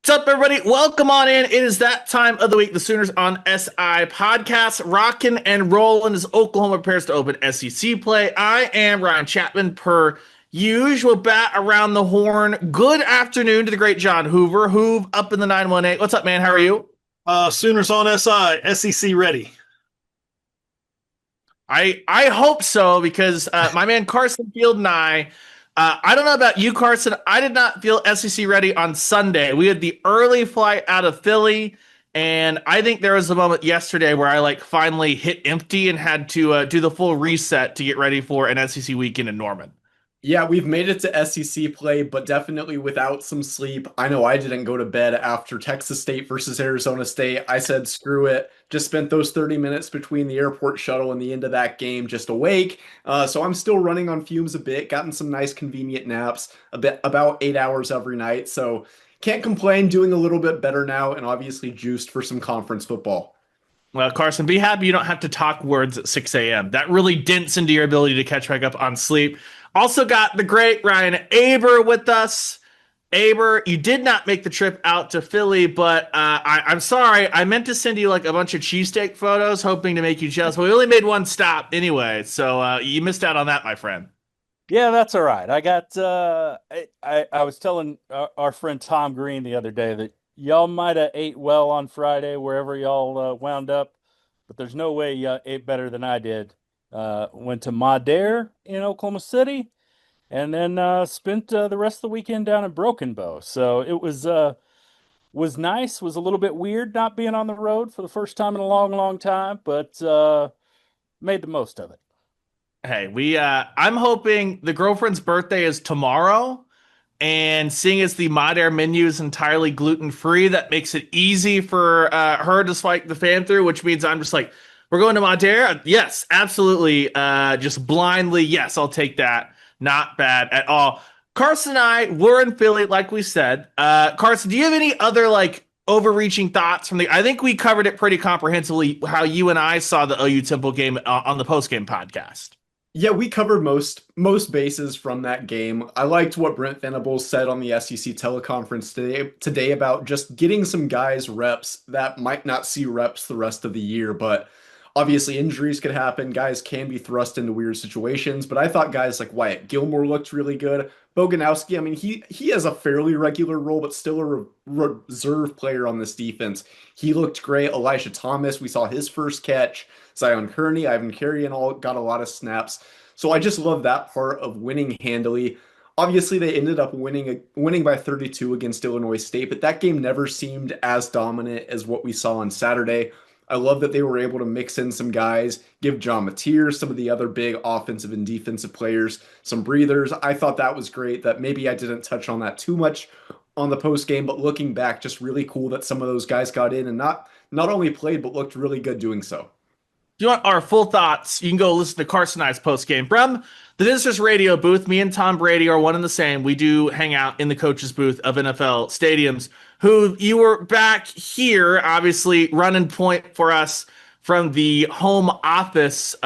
What's up, everybody? Welcome on in. It is that time of the week. The Sooners on SI podcast, rocking and rolling as Oklahoma prepares to open SEC play. I am Ryan Chapman, per usual, bat around the horn. Good afternoon to the great John Hoover. Hoove up in the 918. What's up, man? How are you? Sooners on SEC ready. I hope so because my man Carson Field and I don't know about you, Carson. I did not feel SEC ready on Sunday. We had the early flight out of Philly, and I think there was a moment yesterday where I finally hit empty and had to do the full reset to get ready for an SEC weekend in Norman. Yeah, we've made it to SEC play, but definitely without some sleep. I know I didn't go to bed after Texas State versus Arizona State. I said, screw it. Just spent those 30 minutes between the airport shuttle and the end of that game just awake. So I'm still running on fumes a bit, gotten some nice convenient naps, about 8 hours every night. So can't complain, doing a little bit better now, and obviously juiced for some conference football. Well, Carson, be happy you don't have to talk words at 6 a.m. That really dents into your ability to catch back up on sleep. Also got the great Ryan Aber with us. Aber, you did not make the trip out to Philly, but I'm sorry. I meant to send you a bunch of cheesesteak photos, hoping to make you jealous. But we only made one stop anyway, so you missed out on that, my friend. Yeah, that's all right. I got. I was telling our friend Tom Green the other day that y'all might have ate well on Friday wherever y'all wound up, but there's no way y'all ate better than I did. Went to Madère in Oklahoma City, and then spent the rest of the weekend down in Broken Bow. So it was nice. Was a little bit weird not being on the road for the first time in a long, long time, but made the most of it. Hey, I'm hoping the girlfriend's birthday is tomorrow, and seeing as the Madère menu is entirely gluten-free, that makes it easy for her to spike the fan through, which means I'm just like, we're going to Madère? Yes, absolutely. Just blindly, yes, I'll take that. Not bad at all. Carson and I were in Philly, like we said. Carson, do you have any other overreaching thoughts from I think we covered it pretty comprehensively, how you and I saw the OU Temple game on the post-game podcast. Yeah, we covered most bases from that game. I liked what Brent Venables said on the SEC teleconference today about just getting some guys reps that might not see reps the rest of the year, but obviously injuries could happen. Guys can be thrust into weird situations, but I thought guys like Wyatt Gilmore looked really good. Boganowski, I mean, he has a fairly regular role, but still a reserve player on this defense. He looked great. Elijah Thomas, we saw his first catch. Zion Kearney, Ivan Carey, and all got a lot of snaps. So I just love that part of winning handily. Obviously, they ended up winning by 32 against Illinois State, but that game never seemed as dominant as what we saw on Saturday. I love that they were able to mix in some guys, give John Mateer, some of the other big offensive and defensive players, some breathers. I thought that was great. That maybe I didn't touch on that too much on the post game, but looking back, just really cool that some of those guys got in and not only played, but looked really good doing so. If you want our full thoughts, you can go listen to Carson and I's post game from the Visitors Radio booth. Me and Tom Brady are one and the same. We do hang out in the coaches booth of NFL stadiums. Who you were back here, obviously running point for us from the home office.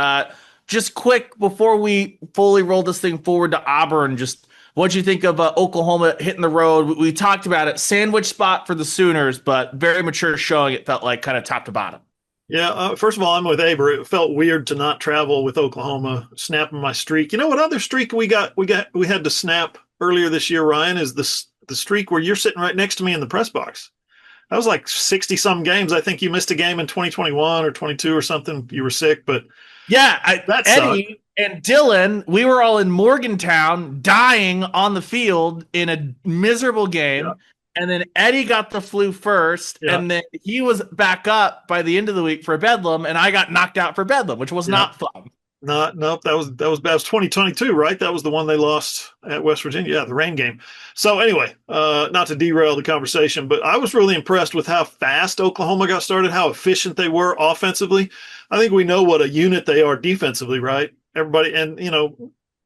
Just quick before we fully roll this thing forward to Auburn, just what'd you think of Oklahoma hitting the road? We talked about it, sandwich spot for the Sooners, but very mature showing. It felt like kind of top to bottom. Yeah, first of all, I'm with Aber. It felt weird to not travel with Oklahoma, snapping my streak. You know what other streak we had to snap earlier this year, Ryan, is the streak where you're sitting right next to me in the press box. That was like 60 some games. I think you missed a game in 2021 or 22 or something. You were sick, but yeah, Eddie sucked. And Dylan, we were all in Morgantown dying on the field in a miserable game. Yeah. And then Eddie got the flu first, and then he was back up by the end of the week for Bedlam, and I got knocked out for Bedlam, which was not fun. Nope. That was 2022, right? That was the one they lost at West Virginia. Yeah, the rain game. So anyway, not to derail the conversation, but I was really impressed with how fast Oklahoma got started, how efficient they were offensively. I think we know what a unit they are defensively, right? Everybody, and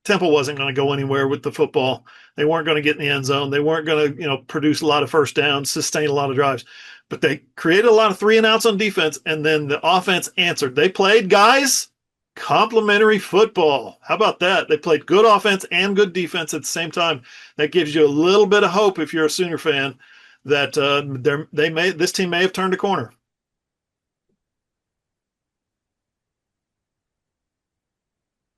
Temple wasn't going to go anywhere with the football. They weren't going to get in the end zone. They weren't going to, produce a lot of first downs, sustain a lot of drives. But they created a lot of 3-and-outs on defense, and then the offense answered. They played, guys, complementary football. How about that? They played good offense and good defense at the same time. That gives you a little bit of hope if you're a Sooner fan that this team may have turned a corner.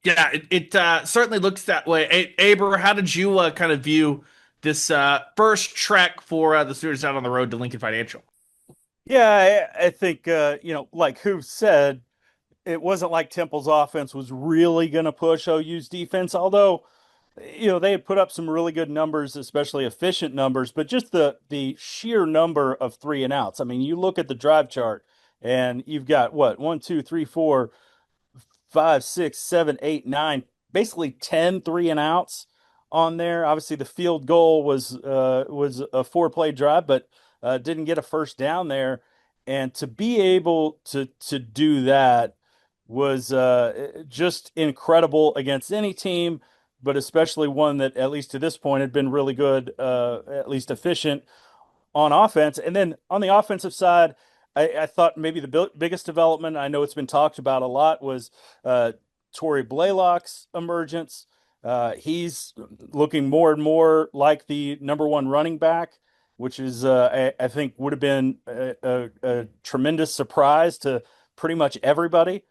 Yeah, it certainly looks that way. Aber, how did you kind of view this first trek for the Sooners out on the road to Lincoln Financial? Yeah, I think like Hoover said, it wasn't like Temple's offense was really going to push OU's defense, although they had put up some really good numbers, especially efficient numbers, but just the sheer number of three and outs. I mean, you look at the drive chart and you've got what, 1, 2, 3, 4, 5, 6, 7, 8, 9, basically 10 three and outs on there. Obviously, the field goal was a four-play drive, but didn't get a first down there. And to be able to do that was just incredible against any team, but especially one that, at least to this point, had been really good, at least efficient on offense. And then on the offensive side, I thought maybe the biggest development, I know it's been talked about a lot, was Torrey Blaylock's emergence. He's looking more and more like the number one running back, which is, I think, would have been a tremendous surprise to pretty much everybody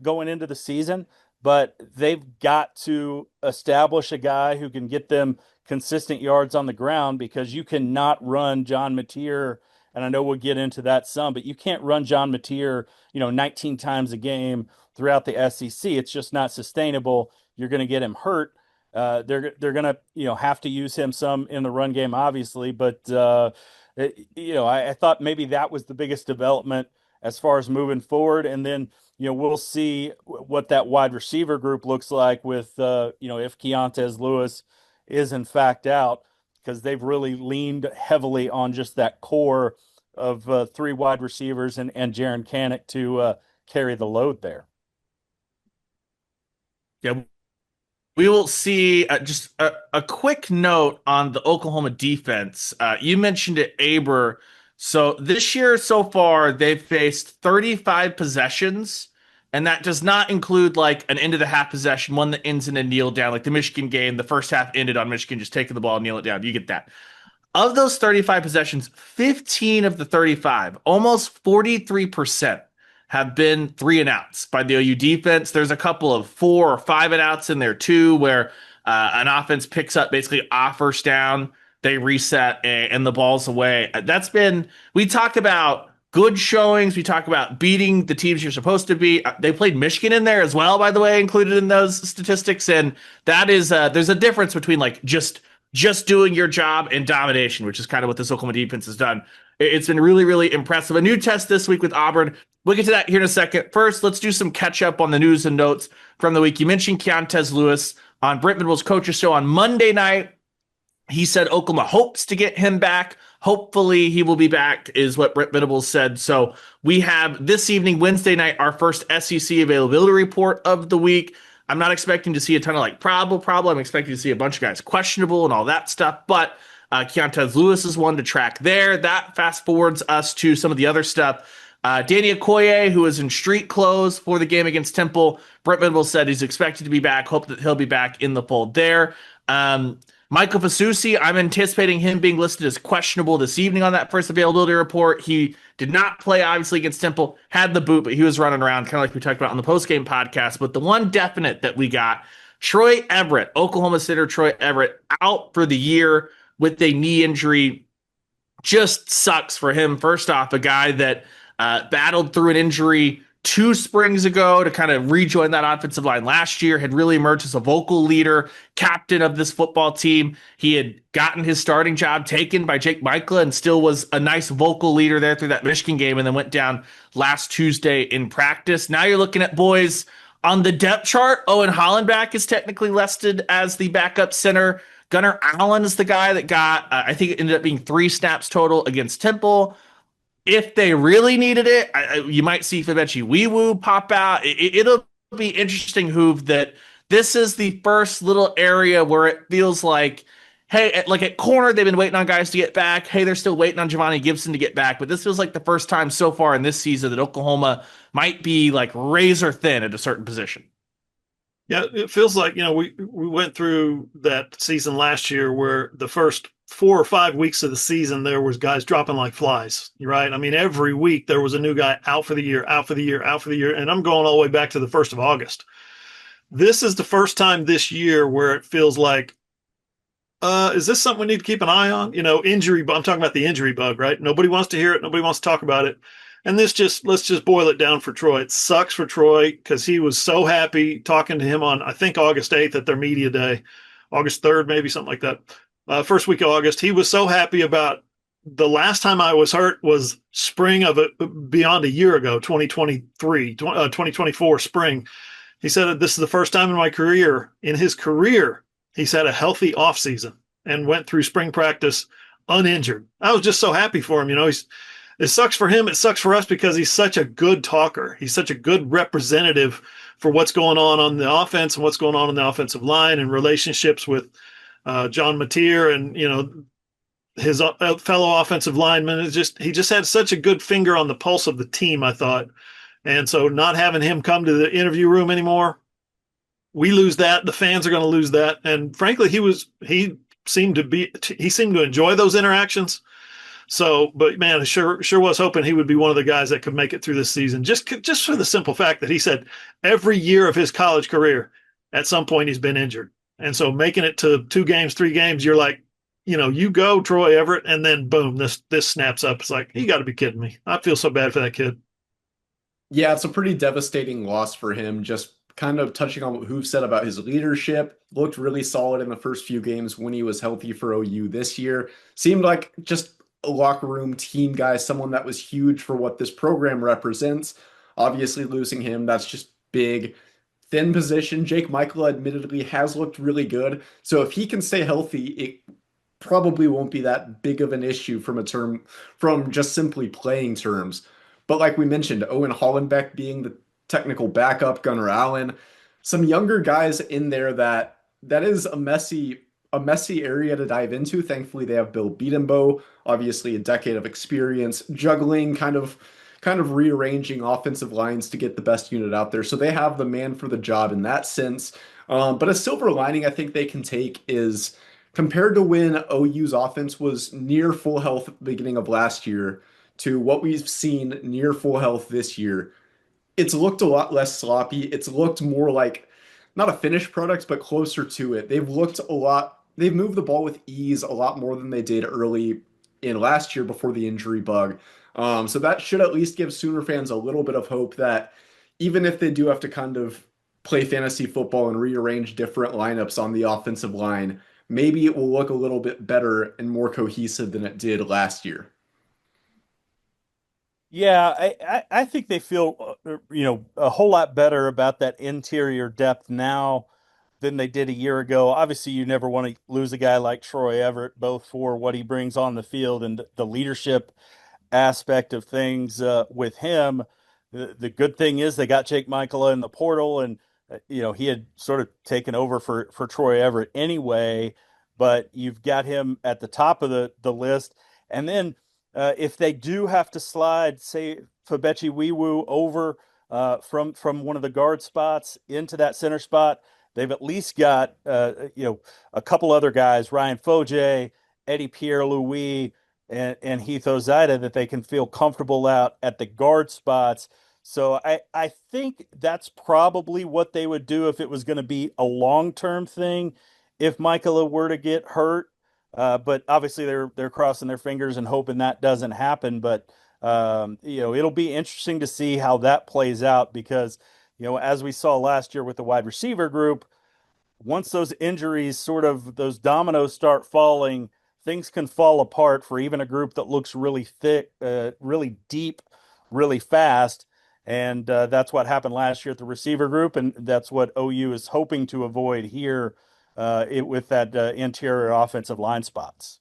going into the season. But they've got to establish a guy who can get them consistent yards on the ground, because you cannot run John Mateer. And I know we'll get into that some, but you can't run John Mateer, 19 times a game throughout the SEC. It's just not sustainable. You're going to get him hurt. They're going to have to use him some in the run game, obviously. But I thought maybe that was the biggest development as far as moving forward. And then we'll see what that wide receiver group looks like with if Keontez Lewis is in fact out, because they've really leaned heavily on just that core of three wide receivers and Jaron Canick to carry the load there. Yeah, we will see. Just a quick note on the Oklahoma defense. You mentioned it, Aber. So this year so far, they've faced 35 possessions, and that does not include like an end of the half possession, one that ends in a kneel down, like the Michigan game. The first half ended on Michigan just taking the ball and kneel it down. You get that. Of those 35 possessions, 15 of the 35, almost 43%, have been three and outs by the OU defense. There's a couple of 4 or 5 and outs in there too, where an offense picks up basically off first down, they reset, and the ball's away. We talk about good showings. We talk about beating the teams you're supposed to beat. They played Michigan in there as well, by the way, included in those statistics. And that is, there's a difference between like just doing your job and domination, which is kind of what this Oklahoma defense has done. It's been really, really impressive. A new test this week with Auburn. We'll get to that here in a second. First, let's do some catch up on the news and notes from the week. You mentioned Keontez Lewis on Brent Venables' Coaches Show on Monday night. He said Oklahoma hopes to get him back. Hopefully he will be back, is what Brent Venables said. So we have this evening, Wednesday night, our first SEC availability report of the week. I'm not expecting to see a ton of like probable. I'm expecting to see a bunch of guys questionable and all that stuff. But Keontez Lewis is one to track there. That fast forwards us to some of the other stuff. Danny Okoye, who is in street clothes for the game against Temple. Brent Venables said he's expected to be back. Hope that he'll be back in the fold there. Michael Fasusi, I'm anticipating him being listed as questionable this evening on that first availability report. He did not play, obviously, against Temple, had the boot, but he was running around, kind of like we talked about on the postgame podcast. But the one definite that we got, Troy Everett, Oklahoma center Troy Everett, out for the year with a knee injury. Just sucks for him. First off, a guy that battled through an injury 2 springs ago to kind of rejoin that offensive line last year, had really emerged as a vocal leader, captain of this football team. He had gotten his starting job taken by Jake Michael and still was a nice vocal leader there through that Michigan game, and then went down last Tuesday in practice. Now you're looking at boys on the depth chart. Owen Hollenbach is technically listed as the backup center. Gunnar Allen is the guy that got, I think it ended up being 3 snaps total against Temple. If they really needed it, you might see Fabechi Weewoo pop out. It'll be interesting, Hoove, that this is the first little area where it feels like, hey, like at corner, they've been waiting on guys to get back. Hey, they're still waiting on Giovanni Gibson to get back. But this feels like the first time so far in this season that Oklahoma might be like razor thin at a certain position. Yeah, it feels like, we went through that season last year where the first 4 or 5 weeks of the season, there was guys dropping like flies, right? I mean, every week there was a new guy out for the year, out for the year, out for the year. And I'm going all the way back to the 1st of August. This is the first time this year where it feels like, is this something we need to keep an eye on? Injury, but I'm talking about the injury bug, right? Nobody wants to hear it. Nobody wants to talk about it. And let's just boil it down for Troy. It sucks for Troy because he was so happy talking to him on, I think, August 8th at their media day, August 3rd, maybe something like that. First week of August. He was so happy about the last time I was hurt was spring of it beyond a year ago, 2024 spring. He said, this is the first time in his career, he's had a healthy offseason and went through spring practice uninjured. I was just so happy for him. It sucks for him. It sucks for us because he's such a good talker. He's such a good representative for what's going on the offense and what's going on the offensive line and relationships with John Mateer and, his fellow offensive linemen. He just had such a good finger on the pulse of the team, I thought. And so not having him come to the interview room anymore, we lose that. The fans are going to lose that. And frankly, he seemed to enjoy those interactions. So, but man, I sure was hoping he would be one of the guys that could make it through this season. Just for the simple fact that he said every year of his college career, at some point he's been injured. And so making it to 2 games, 3 games, you're like, you go Troy Everett, and then boom, this snaps up. It's like, you got to be kidding me. I feel so bad for that kid. Yeah, it's a pretty devastating loss for him. Just kind of touching on what Hoove said about his leadership, looked really solid in the first few games when he was healthy for OU this year. Seemed like just a locker room team guy, someone that was huge for what this program represents. Obviously losing him, that's just big. Thin position, Jake Michael admittedly has looked really good. So if he can stay healthy, it probably won't be that big of an issue from just simply playing terms. But like we mentioned, Owen Hollenbeck being the technical backup, Gunnar Allen, some younger guys in there that is a messy area to dive into. Thankfully, they have Bill Beatenbow, obviously a decade of experience, juggling, kind of rearranging offensive lines to get the best unit out there. So they have the man for the job in that sense. But a silver lining I think they can take is compared to when OU's offense was near full health at the beginning of last year to what we've seen near full health this year, it's looked a lot less sloppy. It's looked more like not a finished product, but closer to it. They've moved the ball with ease a lot more than they did early in last year before the injury bug. So that should at least give Sooner fans a little bit of hope that even if they do have to kind of play fantasy football and rearrange different lineups on the offensive line, maybe it will look a little bit better and more cohesive than it did last year. Yeah, I think they feel a whole lot better about that interior depth now than they did a year ago. Obviously, you never want to lose a guy like Troy Everett, both for what he brings on the field and the leadership aspect of things with him. The good thing is they got Jake Michael in the portal, and he had sort of taken over for Troy Everett anyway. But you've got him at the top of the list, and then if they do have to slide, say Fabechi Wiwu over from one of the guard spots into that center spot, they've at least got a couple other guys, Ryan Foje, Eddie Pierre-Louis, and Heath Ozida, that they can feel comfortable out at the guard spots. So I think that's probably what they would do if it was going to be a long-term thing if Michaela were to get hurt. But obviously they're crossing their fingers and hoping that doesn't happen. But it'll be interesting to see how that plays out because as we saw last year with the wide receiver group, once those injuries those dominoes start falling, things can fall apart for even a group that looks really thick, really deep, really fast. And that's what happened last year at the receiver group, and that's what OU is hoping to avoid here with that interior offensive line spots.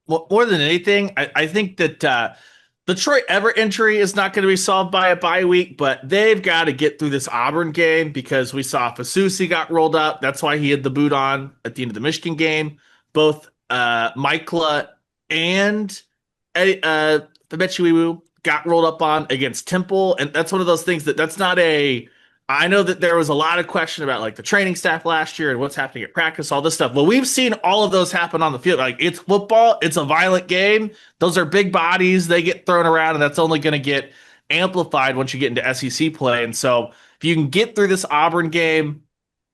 Well, more than anything, I think that the Troy Everett injury is not going to be solved by a bye week, but they've got to get through this Auburn game because we saw Fasusi got rolled up. That's why he had the boot on at the end of the Michigan game. Both Mikla and Fabechiwiwu got rolled up on against Temple, and that's one of those things that's not a I know that there was a lot of question about like the training staff last year and what's happening at practice, all this stuff. Well, we've seen all of those happen on the field. Like it's football, it's a violent game. Those are big bodies, they get thrown around, and that's only going to get amplified once you get into SEC play. And so if you can get through this Auburn game,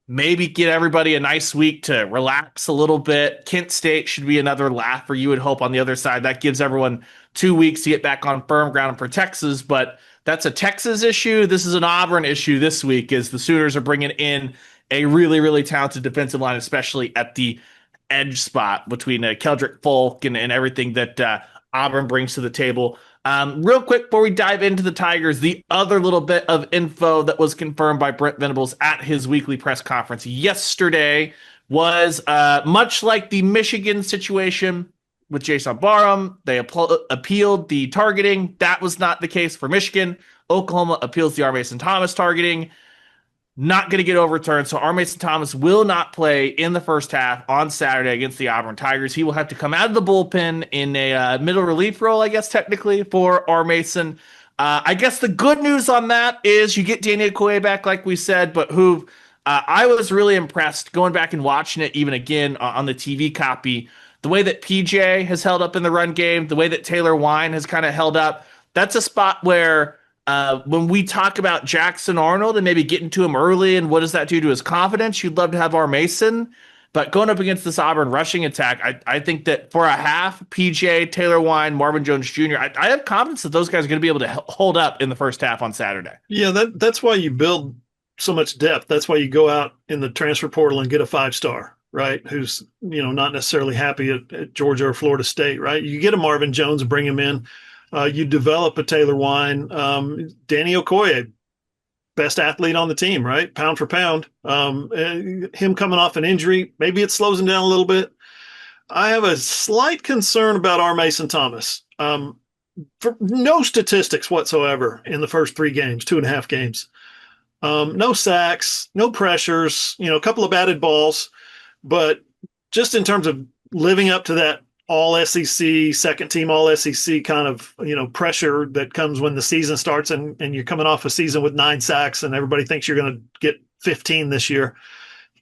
maybe get everybody a nice week to relax a little bit. Kent State should be another laugh for you would hope on the other side. That gives everyone 2 weeks to get back on firm ground for Texas, but that's a Texas issue. This is an Auburn issue this week as the Sooners are bringing in a really, really talented defensive line, especially at the edge spot between Keldrick Folk and everything that Auburn brings to the table. Real quick before we dive into the Tigers, the other little bit of info that was confirmed by Brent Venables at his weekly press conference yesterday was much like the Michigan situation with Jason Barham, they appealed the targeting. That was not the case for Michigan. Oklahoma appeals the R. Mason Thomas targeting. Not going to get overturned. So R. Mason Thomas will not play in the first half on Saturday against the Auburn Tigers. He will have to come out of the bullpen in a middle relief role, I guess, technically, for R. Mason. I guess the good news on that is you get Daniel Okoye back, like we said, but who I was really impressed going back and watching it even again on the TV copy. The way that PJ has held up in the run game, the way that Taylor Wine has kind of held up, that's a spot where when we talk about Jackson Arnold and maybe getting to him early and what does that do to his confidence, you'd love to have R. Mason. But going up against this Auburn rushing attack, I think that for a half, PJ, Taylor Wine, Marvin Jones Jr., I have confidence that those guys are going to be able to hold up in the first half on Saturday. Yeah, that's why you build so much depth. That's why you go out in the transfer portal and get a 5-star, right? Who's, not necessarily happy at Georgia or Florida State, right? You get a Marvin Jones, bring him in. You develop a Taylor Wine. Danny Okoye, best athlete on the team, right? Pound for pound. Him coming off an injury, maybe it slows him down a little bit. I have a slight concern about R. Mason Thomas. For no statistics whatsoever in the first 3 games, 2.5 games. No sacks, no pressures, a couple of batted balls. But just in terms of living up to that all SEC, second team all SEC kind of, pressure that comes when the season starts and you're coming off a season with 9 sacks and everybody thinks you're going to get 15 this year.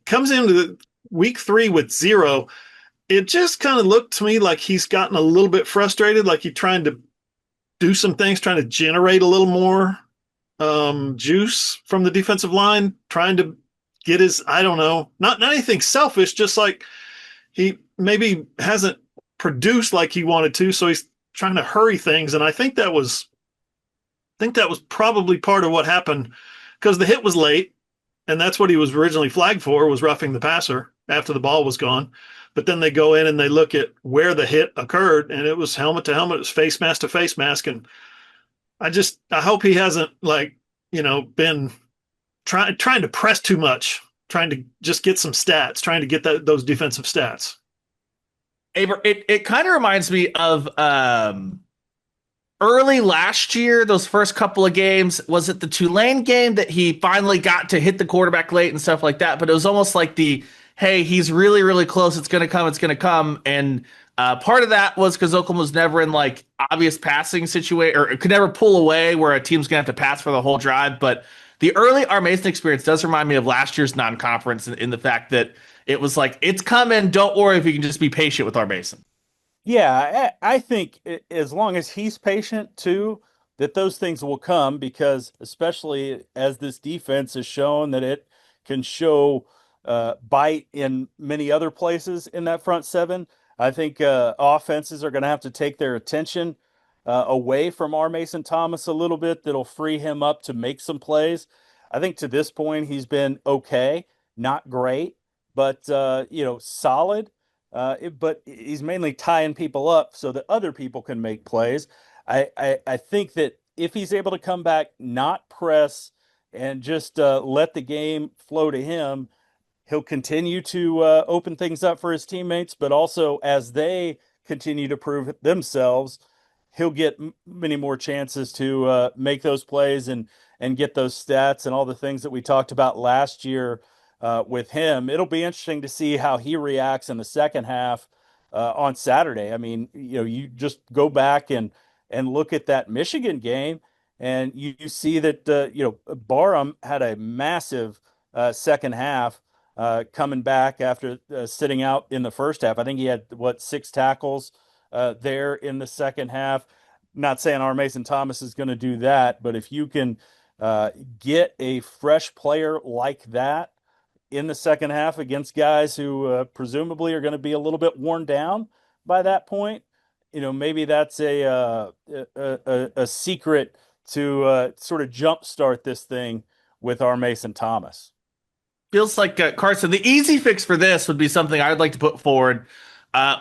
Comes into the week 3 with 0. It just kind of looked to me like he's gotten a little bit frustrated, like he's trying to do some things, trying to generate a little more juice from the defensive line, trying to get his, I don't know, not anything selfish, just like he maybe hasn't produced like he wanted to, so he's trying to hurry things. And I think that was probably part of what happened, because the hit was late, and that's what he was originally flagged for, was roughing the passer after the ball was gone. But then they go in and they look at where the hit occurred, and it was helmet to helmet, it was face mask to face mask. And I hope he hasn't been trying to press too much, trying to just get some stats, trying to get those defensive stats. Aber, it kind of reminds me of early last year, those first couple of games. Was it the Tulane game that he finally got to hit the quarterback late and stuff like that? But it was almost like hey, he's really, really close. It's going to come. And part of that was because Oklahoma was never in like obvious passing situation, or could never pull away where a team's going to have to pass for the whole drive. But the early R. Mason experience does remind me of last year's non-conference in the fact that it was like, it's coming. Don't worry if you can just be patient with R. Mason. Yeah, I think as long as he's patient too, that those things will come, because especially as this defense has shown that it can show bite in many other places in that front seven. I think offenses are going to have to take their attention away from R. Mason Thomas a little bit. That'll free him up to make some plays. I think to this point he's been okay, not great, but solid. But he's mainly tying people up so that other people can make plays. I think that if he's able to come back, not press, and just let the game flow to him, he'll continue to open things up for his teammates. But also, as they continue to prove themselves, he'll get many more chances to make those plays and get those stats and all the things that we talked about last year with him. It'll be interesting to see how he reacts in the second half on Saturday. I mean, you just go back and look at that Michigan game, And you see that Barham had a massive second half coming back after sitting out in the first half. I think he had what 6 tackles there in the second half. Not saying our Mason Thomas is going to do that, but if you can get a fresh player like that in the second half against guys who presumably are going to be a little bit worn down by that point, maybe that's a secret to sort of jumpstart this thing with our Mason Thomas. Feels like Carson. The easy fix for this would be something I'd like to put forward,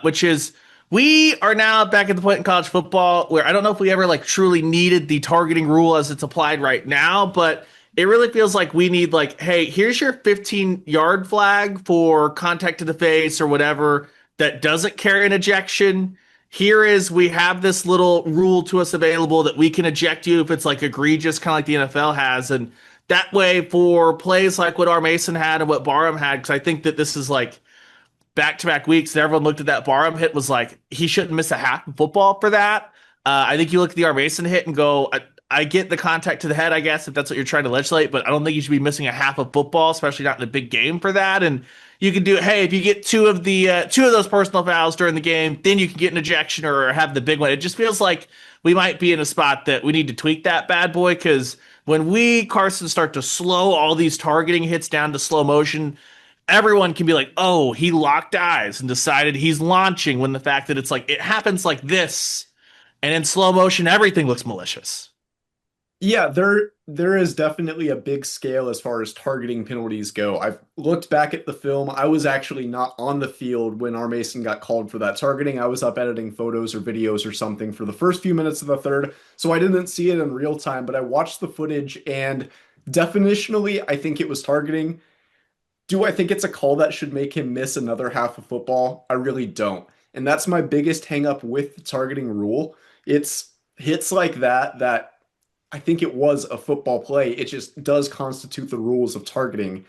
which is we are now back at the point in college football where I don't know if we ever like truly needed the targeting rule as it's applied right now, but it really feels like we need like, hey, here's your 15-yard flag for contact to the face or whatever that doesn't carry an ejection. Here is we have this little rule to us available that we can eject you if it's like egregious, kind of like the NFL has, and that way for plays like what our Mason had and what Barham had, because I think that this is like back-to-back weeks and everyone looked at that Barham hit was like he shouldn't miss a half of football for that. I think you look at the R. Mason hit and go, I get the contact to the head, I guess, if that's what you're trying to legislate, but I don't think you should be missing a half of football, especially not in a big game for that. And you can do, hey, if you get two of those personal fouls during the game, then you can get an ejection or have the big one. It just feels like we might be in a spot that we need to tweak that bad boy, because when we, Carson, start to slow all these targeting hits down to slow motion, everyone can be like, oh, he locked eyes and decided he's launching, when the fact that it's like it happens like this, and in slow motion, everything looks malicious. Yeah, there is definitely a big scale as far as targeting penalties go. I've looked back at the film. I was actually not on the field when R. Mason got called for that targeting. I was up editing photos or videos or something for the first few minutes of the third, so I didn't see it in real time, but I watched the footage and definitionally, I think it was targeting. Do I think it's a call that should make him miss another half of football? I really don't. And that's my biggest hang up with the targeting rule. It's hits like that I think it was a football play. It just does constitute the rules of targeting.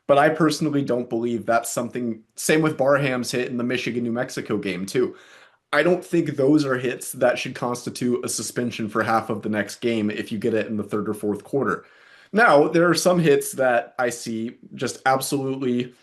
But I personally don't believe that's something. Same with Barham's hit in the Michigan New Mexico game, too. I don't think those are hits that should constitute a suspension for half of the next game if you get it in the third or fourth quarter. Now, there are some hits that I see just absolutely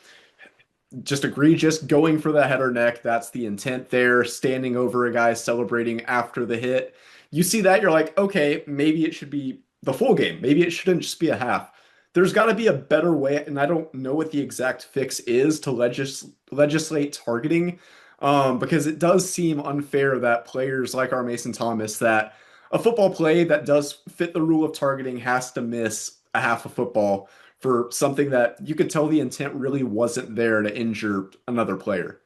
just egregious, going for the head or neck. That's the intent there. Standing over a guy celebrating after the hit. You see that, you're like, okay, maybe it should be the full game. Maybe it shouldn't just be a half. There's got to be a better way, and I don't know what the exact fix is to legislate targeting, because it does seem unfair that players like our Mason Thomas, that a football play that does fit the rule of targeting has to miss a half of football for something that you could tell the intent really wasn't there to injure another player.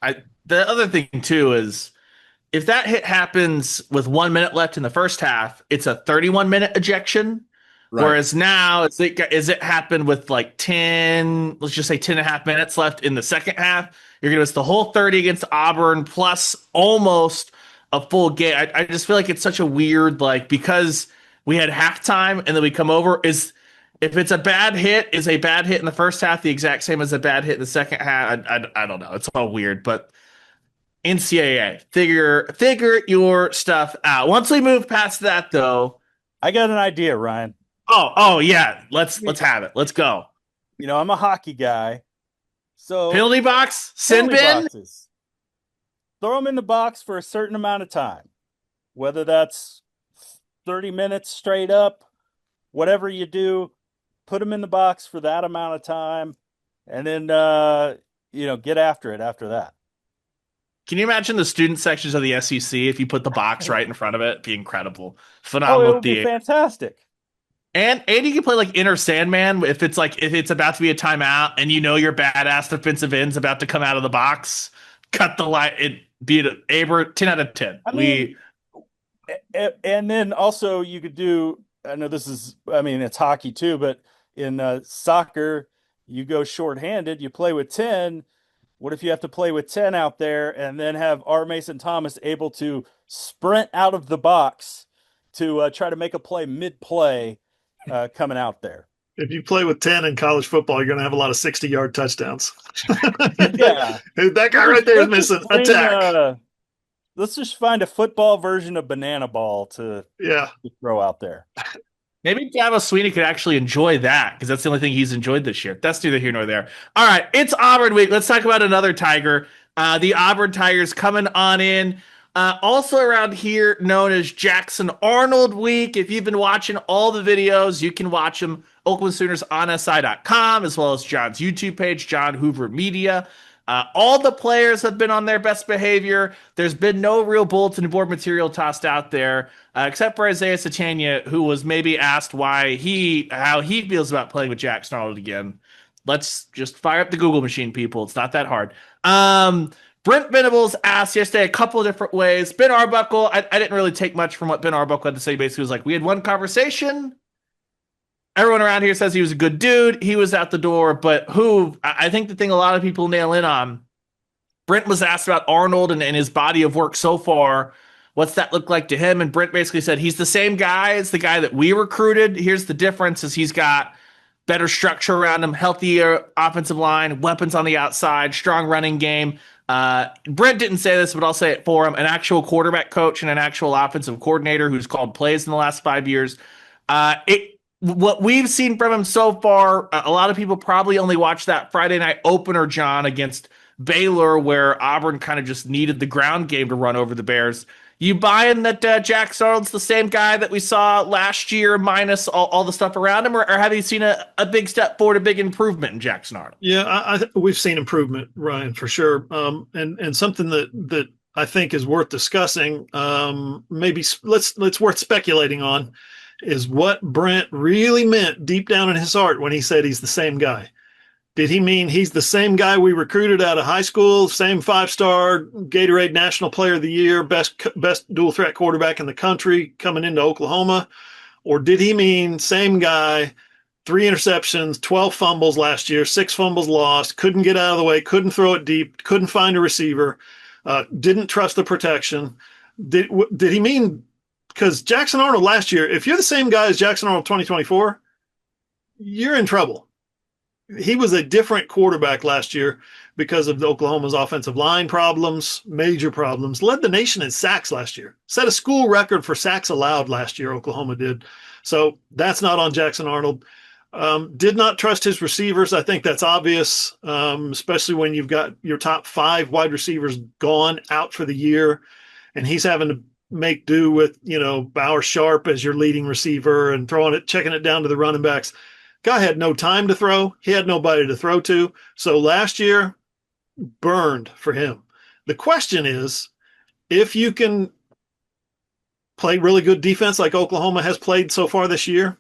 The other thing too is if that hit happens with 1 minute left in the first half, it's a 31-minute ejection. Right. Whereas now, is it happened with like 10, let's just say 10 and a half minutes left in the second half, you're going to miss the whole 30 against Auburn plus almost a full game. I just feel like it's such a weird, like, because we had halftime and then we come over, if it's a bad hit, is a bad hit in the first half the exact same as a bad hit in the second half? I don't know. It's all weird, but NCAA, figure your stuff out. Once we move past that, though, I got an idea, Ryan. Oh yeah. Let's have it. Let's go. I'm a hockey guy, so penalty box, sin bin. Boxes. Throw them in the box for a certain amount of time, whether that's 30 minutes straight up, whatever you do, put them in the box for that amount of time, and then get after it after that. Can you imagine the student sections of the SEC if you put the box right in front of it? It'd be incredible. Phenomenal. Oh, it would be fantastic. And you can play like Inner Sandman if it's about to be a timeout and your badass defensive end's about to come out of the box. Cut the light. It beat Aber 10 out of 10. And then also you could do. I know it's hockey too, but in soccer you go shorthanded. You play with 10. What if you have to play with 10 out there and then have R. Mason Thomas able to sprint out of the box to try to make a play mid-play coming out there? If you play with 10 in college football, you're going to have a lot of 60-yard touchdowns. Yeah. That guy right there is missing attack. let's just find a football version of banana ball to Yeah. throw out there. Maybe Dabo Sweeney could actually enjoy that because that's the only thing he's enjoyed this year. That's neither here nor there. All right, it's Auburn week. Let's talk about another Tiger. The Auburn Tigers coming on in. Also around here, known as Jackson Arnold week. If you've been watching all the videos, you can watch them. Oakland Sooners on SI.com, as well as John's YouTube page, John Hoover Media. All the players have been on their best behavior. There's been no real bulletin board material tossed out there, except for Isaiah Satania, who was maybe asked how he feels about playing with Jackson Arnold again. Let's just fire up the Google machine, people. It's not that hard. Brent Venables asked yesterday a couple of different ways. Ben Arbuckle, I didn't really take much from what Ben Arbuckle had to say. Basically, was like, we had one conversation. Everyone around here says he was a good dude. He was out the door, but I think the thing a lot of people nail in on, Brent was asked about Arnold and his body of work so far. What's that look like to him? And Brent basically said, he's the same guy as the guy that we recruited. Here's the difference is he's got better structure around him, healthier offensive line, weapons on the outside, strong running game. Brent didn't say this, but I'll say it for him. An actual quarterback coach and an actual offensive coordinator who's called plays in the last 5 years. What we've seen from him so far, a lot of people probably only watched that Friday night opener, John, against Baylor, where Auburn kind of just needed the ground game to run over the Bears. You buying that Jackson Arnold's the same guy that we saw last year, minus all the stuff around him, or have you seen a big step forward, a big improvement in Jackson Arnold? Yeah, we've seen improvement, Ryan, for sure. And something that I think is worth discussing, maybe let's worth speculating on, is what Brent really meant deep down in his heart when he said he's the same guy. Did he mean he's the same guy we recruited out of high school, same 5-star Gatorade National Player of the Year, best dual threat quarterback in the country coming into Oklahoma? Or did he mean same guy, 3 interceptions, 12 fumbles last year, 6 fumbles lost, couldn't get out of the way, couldn't throw it deep, couldn't find a receiver, didn't trust the protection? Did he mean, because Jackson Arnold last year, if you're the same guy as Jackson Arnold 2024, you're in trouble. He was a different quarterback last year because of Oklahoma's offensive line problems, major problems. Led the nation in sacks last year. Set a school record for sacks allowed last year, Oklahoma did. So that's not on Jackson Arnold. Did not trust his receivers. I think that's obvious, especially when you've got your top 5 wide receivers gone out for the year, and he's having to make do with, Bauer Sharp as your leading receiver and checking it down to the running backs. Guy had no time to throw. He had nobody to throw to. So last year, burned for him. The question is, if you can play really good defense like Oklahoma has played so far this year,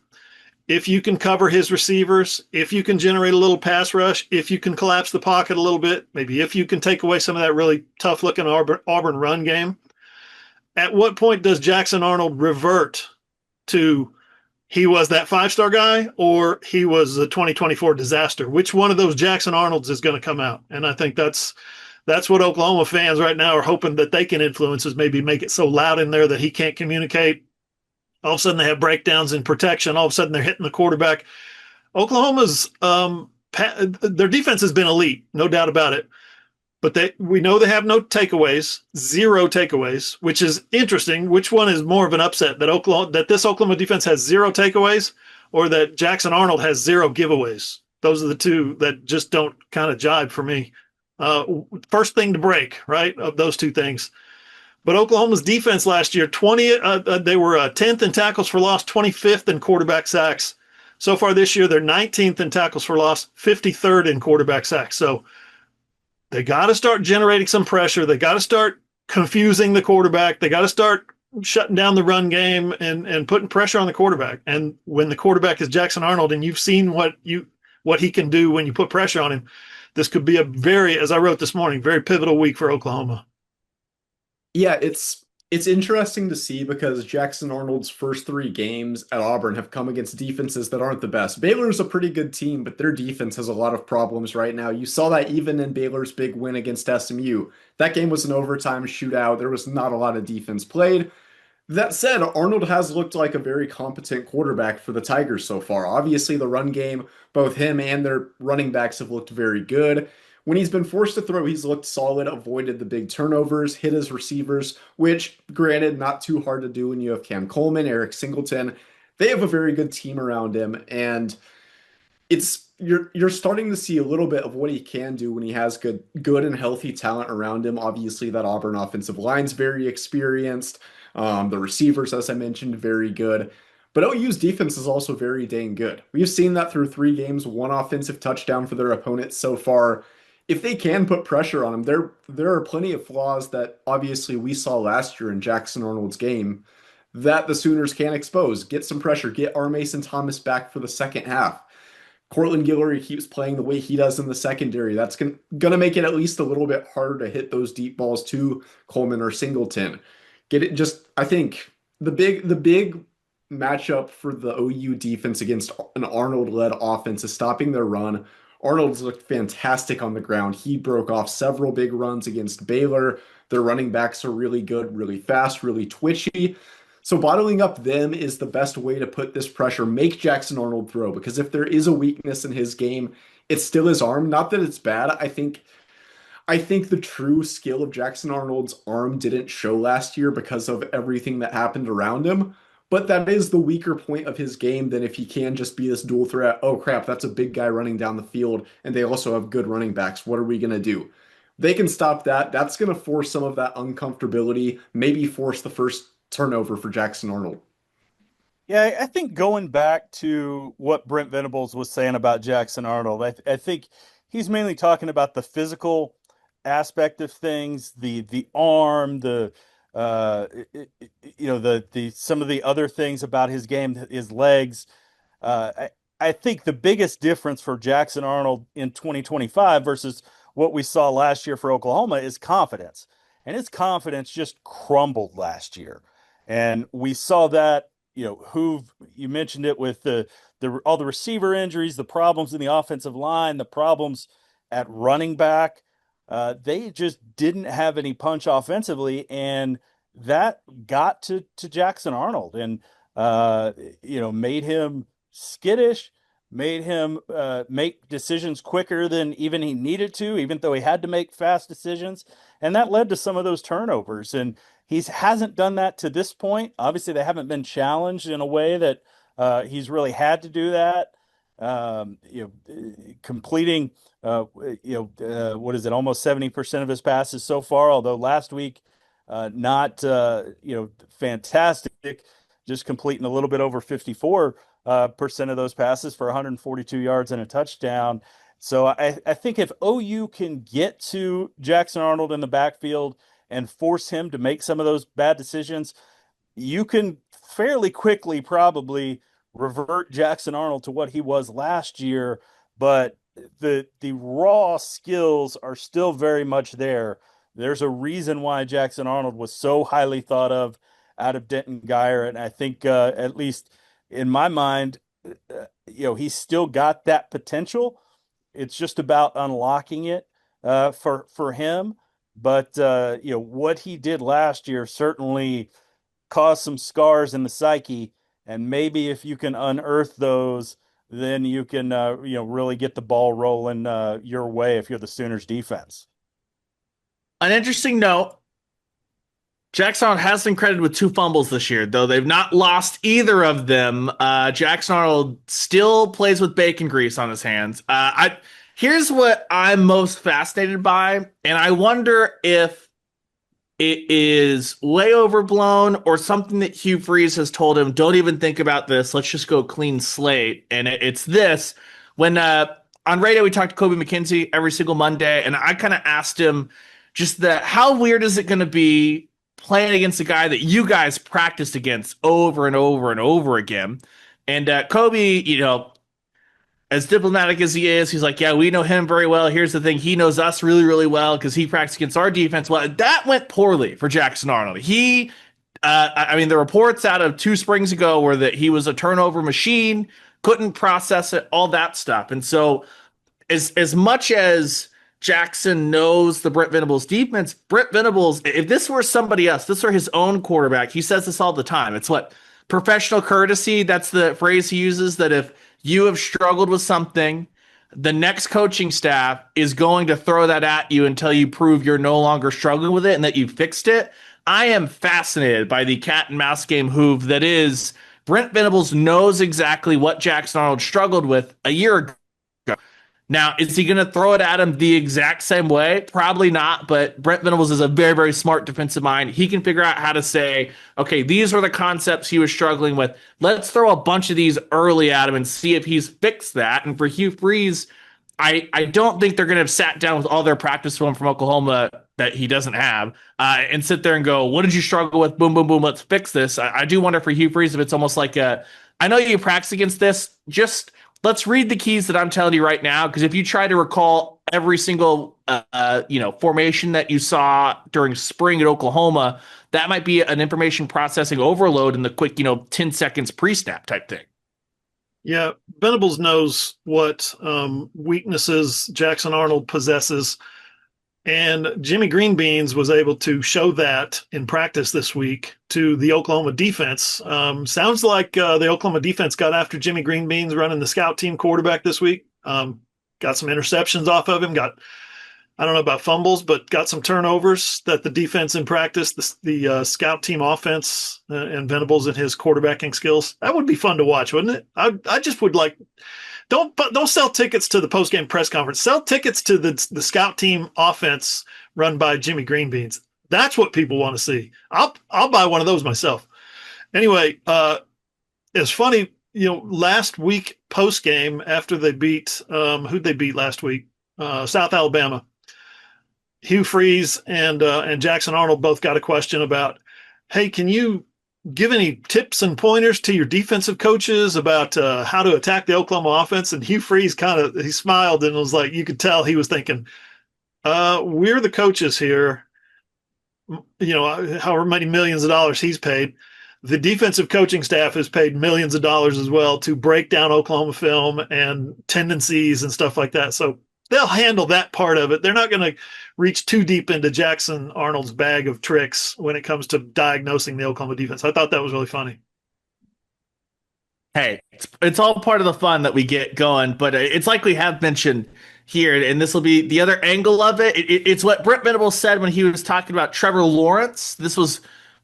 if you can cover his receivers, if you can generate a little pass rush, if you can collapse the pocket a little bit, maybe if you can take away some of that really tough-looking Auburn run game, at what point does Jackson Arnold revert to he was that 5-star guy or he was a 2024 disaster? Which one of those Jackson Arnolds is going to come out? And I think that's what Oklahoma fans right now are hoping that they can influence, is maybe make it so loud in there that he can't communicate. All of a sudden they have breakdowns in protection. All of a sudden they're hitting the quarterback. Oklahoma's their defense has been elite, no doubt about it. But we know they have no takeaways, 0 takeaways, which is interesting. Which one is more of an upset, that this Oklahoma defense has 0 takeaways, or that Jackson Arnold has 0 giveaways? Those are the two that just don't kind of jibe for me. First thing to break, right, of those two things. But Oklahoma's defense last year, they were 10th in tackles for loss, 25th in quarterback sacks. So far this year, they're 19th in tackles for loss, 53rd in quarterback sacks. So they got to start generating some pressure. They got to start confusing the quarterback. They got to start shutting down the run game and putting pressure on the quarterback. And when the quarterback is Jackson Arnold, and you've seen what he can do when you put pressure on him, this could be a very, as I wrote this morning, very pivotal week for Oklahoma. Yeah, it's interesting to see because Jackson Arnold's first 3 games at Auburn have come against defenses that aren't the best. Baylor's a pretty good team, but their defense has a lot of problems right now. You saw that even in Baylor's big win against SMU. That game was an overtime shootout. There was not a lot of defense played. That said, Arnold has looked like a very competent quarterback for the Tigers so far. Obviously, the run game, both him and their running backs have looked very good. when he's been forced to throw, he's looked solid, avoided the big turnovers, hit his receivers, which, granted, not too hard to do when you have Cam Coleman, Eric Singleton. They have a very good team around him, and you're starting to see a little bit of what he can do when he has good and healthy talent around him. Obviously, that Auburn offensive line's very experienced. The receivers, as I mentioned, very good. But OU's defense is also very dang good. We've seen that through 3 games, 1 offensive touchdown for their opponents so far. If they can put pressure on them, there are plenty of flaws that obviously we saw last year in Jackson Arnold's game that the Sooners can expose. Get some pressure, get R. Mason Thomas back for the second half. Cortland Guillory keeps playing the way he does in the secondary. That's going to make it at least a little bit harder to hit those deep balls to Coleman or Singleton. Get it just, I think the big matchup for the OU defense against an Arnold-led offense is stopping their run. Arnold's looked fantastic on the ground. He broke off several big runs against Baylor. Their running backs are really good, really fast, really twitchy. So bottling up them is the best way to put this pressure. Make Jackson Arnold throw, because if there is a weakness in his game, it's still his arm. Not that it's bad. I think the true skill of Jackson Arnold's arm didn't show last year because of everything that happened around him. But that is the weaker point of his game than if he can just be this dual threat. Oh crap, that's a big guy running down the field, and they also have good running backs. What are we going to do? They can stop that. That's going to force some of that uncomfortability, maybe force the first turnover for Jackson Arnold. Yeah, I think going back to what Brent Venables was saying about Jackson Arnold, I think he's mainly talking about the physical aspect of things, the arm, the some of the other things about his game, his legs. I think the biggest difference for Jackson Arnold in 2025 versus what we saw last year for Oklahoma is confidence. And his confidence just crumbled last year. And we saw that, who you mentioned it with the all the receiver injuries, the problems in the offensive line, the problems at running back. They just didn't have any punch offensively, and that got to Jackson Arnold and made him skittish, made him make decisions quicker than even he needed to, even though he had to make fast decisions. And that led to some of those turnovers. And he hasn't done that to this point. Obviously, they haven't been challenged in a way that he's really had to do that. Completing, what is it, almost 70% of his passes so far, although last week, not, fantastic, just completing a little bit over 54% of those passes for 142 yards and a touchdown. So I think if OU can get to Jackson Arnold in the backfield and force him to make some of those bad decisions, you can fairly quickly probably revert Jackson Arnold to what he was last year, but the raw skills are still very much there. There's a reason why Jackson Arnold was so highly thought of out of Denton Guyer, and I think at least in my mind, he's still got that potential. It's just about unlocking it for him. But what he did last year certainly caused some scars in the psyche, and maybe if you can unearth those, then you can really get the ball rolling your way if you're the Sooners defense. An interesting note, Jackson Arnold has been credited with 2 fumbles this year, though they've not lost either of them. Jackson Arnold still plays with bacon grease on his hands. Here's what I'm most fascinated by, and I wonder if it is way overblown or something that Hugh Freeze has told him, don't even think about this, let's just go clean slate. And it's this. When on radio we talked to Kobe McKenzie every single Monday, and I kind of asked him just how weird is it going to be playing against a guy that you guys practiced against over and over and over again. And Kobe, as diplomatic as he is, he's like, yeah, we know him very well. Here's the thing. He knows us really, really well because he practiced against our defense. Well, that went poorly for Jackson Arnold. The reports out of 2 springs ago were that he was a turnover machine, couldn't process it, all that stuff. And so as much as Jackson knows the Brent Venables defense, Brent Venables, if this were somebody else, this were his own quarterback, he says this all the time. It's what? Professional courtesy. That's the phrase he uses, that if you have struggled with something, the next coaching staff is going to throw that at you until you prove you're no longer struggling with it and that you fixed it. I am fascinated by the cat and mouse game Hoove that is Brent Venables knows exactly what Jackson Arnold struggled with a year ago. Now, is he going to throw it at him the exact same way? Probably not, but Brent Venables is a very, very smart defensive mind. He can figure out how to say, okay, these are the concepts he was struggling with. Let's throw a bunch of these early at him and see if he's fixed that. And for Hugh Freeze, I don't think they're going to have sat down with all their practice film from Oklahoma that he doesn't have and sit there and go, what did you struggle with? Boom, boom, boom. Let's fix this. I do wonder for Hugh Freeze if it's almost like I know you practice against this. Just let's read the keys that I'm telling you right now. Because if you try to recall every single, formation that you saw during spring at Oklahoma, that might be an information processing overload in the quick, 10 seconds pre-snap type thing. Yeah, Venables knows what weaknesses Jackson Arnold possesses, and Jimmy Greenbeans was able to show that in practice this week to the Oklahoma defense. Sounds like the Oklahoma defense got after Jimmy Greenbeans running the scout team quarterback this week. Got some interceptions off of him, I don't know about fumbles, but got some turnovers that the defense in practice, the scout team offense, and Venables and his quarterbacking skills. That would be fun to watch, wouldn't it? I just would like. Don't sell tickets to the post-game press conference. Sell tickets to the scout team offense run by Jimmy Greenbeans. That's what people want to see. I'll buy one of those myself. Anyway, it's funny. Last week post-game after they beat who'd they beat last week? South Alabama. Hugh Freeze and Jackson Arnold both got a question about, hey, can you give any tips and pointers to your defensive coaches about how to attack the Oklahoma offense? And Hugh Freeze he smiled and was like, you could tell he was thinking, we're the coaches here. However many millions of dollars he's paid. The defensive coaching staff has paid millions of dollars as well to break down Oklahoma film and tendencies and stuff like that. So they'll handle that part of it. They're not going to reach too deep into Jackson Arnold's bag of tricks when it comes to diagnosing the Oklahoma defense. I thought that was really funny. Hey, it's all part of the fun that we get going, but it's like we have mentioned here, and this will be the other angle of it. It's what Brent Venables said when he was talking about Trevor Lawrence.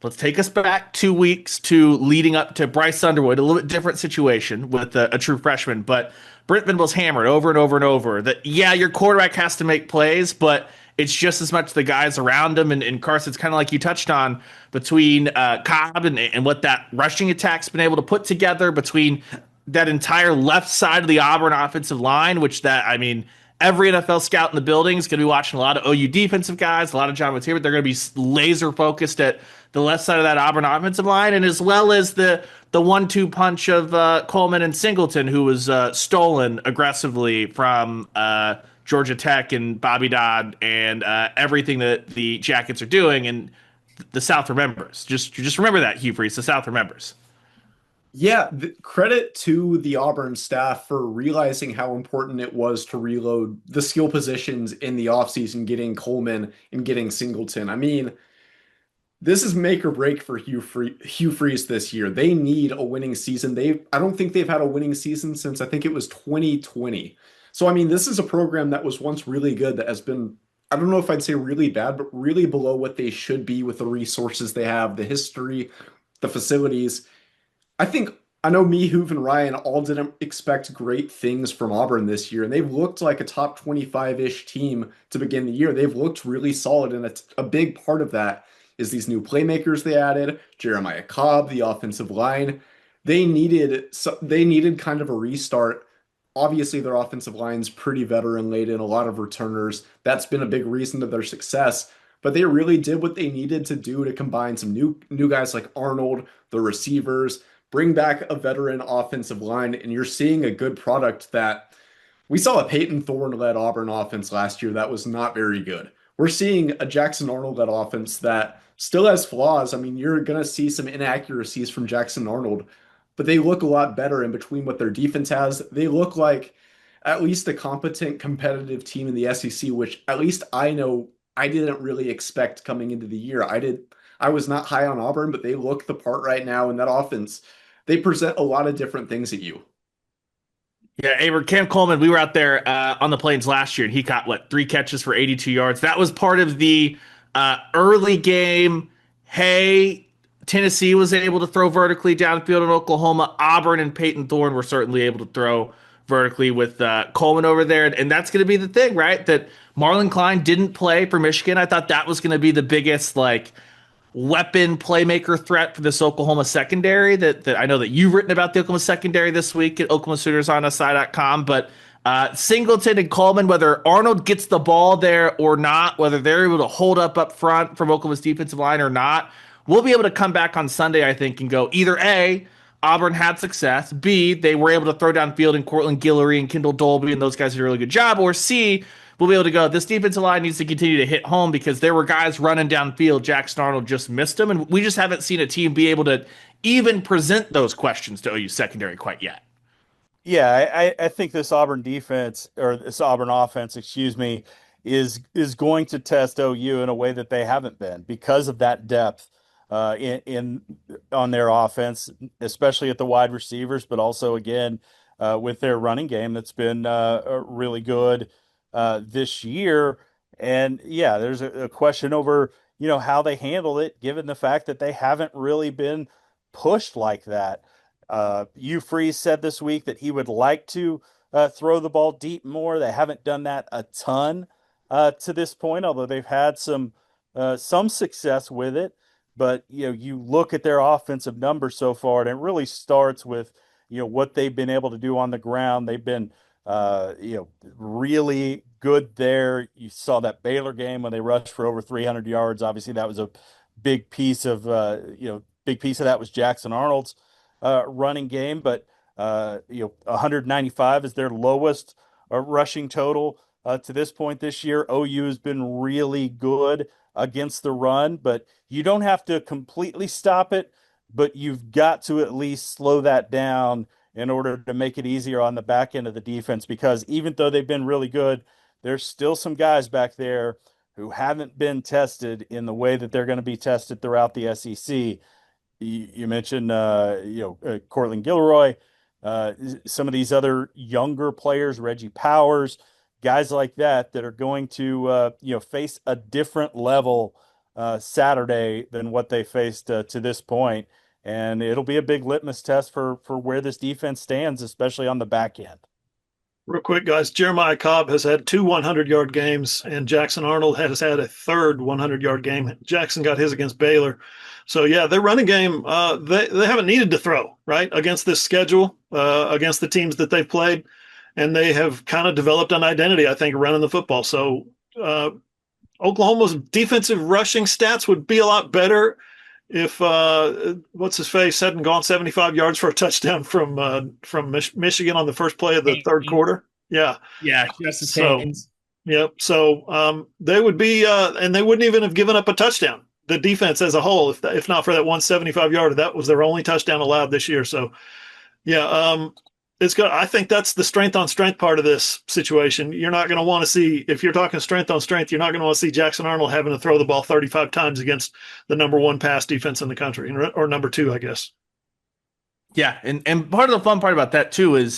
Let's take us back 2 weeks to leading up to Bryce Underwood, a little bit different situation with a true freshman, but Brent Venables hammered over and over and over that, yeah, your quarterback has to make plays, but it's just as much the guys around him. And Carson's kind of like you touched on between Cobb and what that rushing attack's been able to put together between that entire left side of the Auburn offensive line, every NFL scout in the building is going to be watching a lot of OU defensive guys, a lot of John Mateer. They're going to be laser focused at the left side of that Auburn offensive line, and as well as the 1-2 punch of Coleman and Singleton, who was stolen aggressively from Georgia Tech and Bobby Dodd and everything that the Jackets are doing, and the South remembers. Just remember that, Hugh Freeze. The South remembers. Yeah, credit to the Auburn staff for realizing how important it was to reload the skill positions in the offseason, getting Coleman and getting Singleton. This is make or break for Hugh Freeze this year. They need a winning season. I don't think they've had a winning season since I think it was 2020. So, this is a program that was once really good that has been, I don't know if I'd say really bad, but really below what they should be with the resources they have, the history, the facilities. I know me, Hoover, and Ryan all didn't expect great things from Auburn this year, and they've looked like a top 25-ish team to begin the year. They've looked really solid, and a big part of that is these new playmakers they added, Jeremiah Cobb, the offensive line. They needed kind of a restart. Obviously, their offensive line's pretty veteran-laden, a lot of returners. That's been a big reason to their success. But they really did what they needed to do to combine some new guys like Arnold, the receivers, bring back a veteran offensive line, and you're seeing a good product that we saw a Peyton Thorne-led Auburn offense last year that was not very good. We're seeing a Jackson Arnold-led offense that still has flaws. You're going to see some inaccuracies from Jackson Arnold, but they look a lot better in between what their defense has. They look like at least a competent, competitive team in the SEC, which at least I know I didn't really expect coming into the year. I was not high on Auburn, but they look the part right now in that offense. They present a lot of different things at you. Yeah, Aber Cam Coleman, we were out there on the plains last year, and he caught what 3 catches for 82 yards. That was part of the early game. Hey, Tennessee was able to throw vertically downfield in Oklahoma. Auburn and Peyton Thorne were certainly able to throw vertically with Coleman over there, and that's going to be the thing, right? That Marlon Klein didn't play for Michigan. I thought that was going to be the biggest like weapon playmaker threat for this Oklahoma secondary that I know that you've written about the Oklahoma secondary this week at OklahomaSoonersOnSI.com. But Singleton and Coleman, whether Arnold gets the ball there or not, whether they're able to hold up front from Oklahoma's defensive line or not, we'll be able to come back on Sunday, I think, and go either A, Auburn had success, B, they were able to throw downfield and Cortland Guillory and Kendall Dolby and those guys did a really good job, or C, we'll be able to go, this defensive line needs to continue to hit home because there were guys running downfield. Jackson Arnold just missed them. And we just haven't seen a team be able to even present those questions to OU secondary quite yet. Yeah, I think this Auburn defense or this Auburn offense, excuse me, is going to test OU in a way that they haven't been because of that depth in on their offense, especially at the wide receivers, but also again with their running game that's been really good this year. And yeah, there's a question over how they handle it, given the fact that they haven't really been pushed like that. Hugh Freeze said this week that he would like to throw the ball deep more. They haven't done that a ton to this point, although they've had some success with it. But you look at their offensive numbers so far, and it really starts with what they've been able to do on the ground. They've been really good there. You saw that Baylor game when they rushed for over 300 yards. Obviously, that was a big piece of big piece of that was Jackson Arnold's running game, but 195 is their lowest rushing total to this point this year. OU has been really good against the run, but you don't have to completely stop it, but you've got to at least slow that down in order to make it easier on the back end of the defense, because even though they've been really good, there's still some guys back there who haven't been tested in the way that they're going to be tested throughout the SEC. You mentioned, Cortland Gilroy, some of these other younger players, Reggie Powers, guys like that are going to, face a different level Saturday than what they faced to this point. And it'll be a big litmus test for where this defense stands, especially on the back end. Real quick, guys, Jeremiah Cobb has had two 100-yard games, and Jackson Arnold has had a third 100-yard game. Jackson got his against Baylor. So, yeah, their running game, they haven't needed to throw, right, against this schedule, against the teams that they've played. And they have kind of developed an identity, I think, running the football. So Oklahoma's defensive rushing stats would be a lot better if what's his face hadn't gone 75 yards for a touchdown from Michigan on the first play of the third quarter. Yeah, Justice so Haynes. yep. So they would be, and they wouldn't even have given up a touchdown. The defense as a whole, if not for that 175 yarder, that was their only touchdown allowed this year. So yeah, it's good. I think that's the strength on strength part of this situation. You're not going to want to see, if you're talking strength on strength, you're not going to want to see Jackson Arnold having to throw the ball 35 times against the number one pass defense in the country, or number two, I guess. Yeah, and part of the fun part about that too is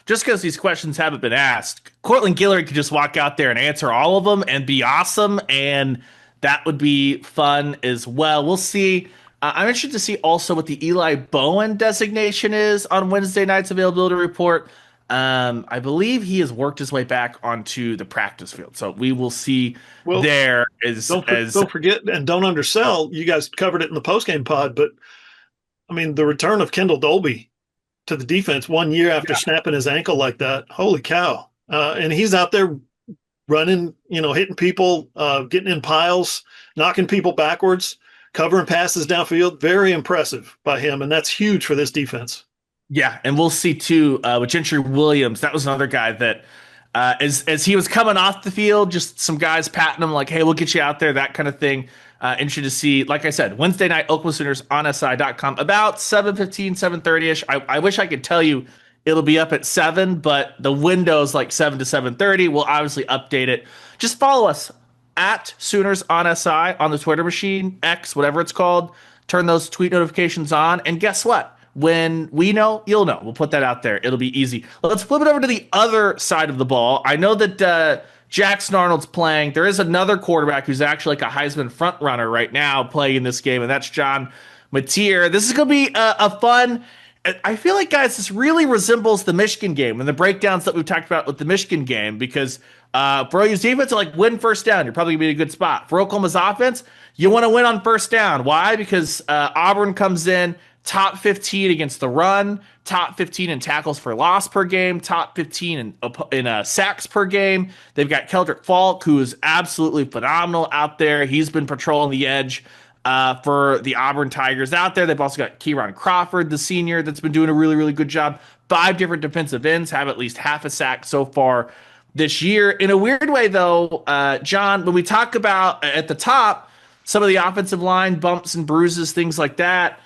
just because these questions haven't been asked, Cortland Guillory could just walk out there and answer all of them and be awesome, and that would be fun as well. We'll see. I'm interested to see also what the Eli Bowen designation is on Wednesday night's availability report. I believe he has worked his way back onto the practice field, so we will see. Well, there don't forget and don't undersell. You guys covered it in the postgame pod, but I mean the return of Kendall Dolby to the defense 1 year after snapping his ankle like that. Holy cow! And he's out there running, hitting people, getting in piles, knocking people backwards, covering passes downfield. Very impressive by him, and that's huge for this defense. Yeah, and we'll see too with Gentry Williams. That was another guy that, as he was coming off the field, just some guys patting him like, "Hey, we'll get you out there," that kind of thing. Interested to see, like I said, Wednesday night, Oklahoma Sooners on SI.com about 7:15, 7:30ish. I wish I could tell you it'll be up at 7, but the window's like 7 to 7:30. We'll obviously update it. Just follow us at Sooners on SI on the Twitter machine, X, whatever it's called. Turn those tweet notifications on, and guess what? When we know, you'll know. We'll put that out there. It'll be easy. Let's flip it over to the other side of the ball. I know that Jackson Arnold's playing. There is another quarterback who's actually like a Heisman front runner right now playing in this game, and that's John Mateer. This is going to be a fun. I feel like, guys, this really resembles the Michigan game and the breakdowns that we've talked about with the Michigan game because for OU's defense, to like win first down, you're probably going to be in a good spot. For Oklahoma's offense, you want to win on first down. Why? Because Auburn comes in top 15 against the run, top 15 in tackles for loss per game, top 15 in sacks per game. They've got Keldrick Falk, who is absolutely phenomenal out there. He's been patrolling the edge for the Auburn Tigers out there. They've also got Kieran Crawford, the senior, that's been doing a really, really good job. 5 different defensive ends have at least half a sack so far this year. In a weird way, though, John, when we talk about at the top, some of the offensive line bumps and bruises, things like that,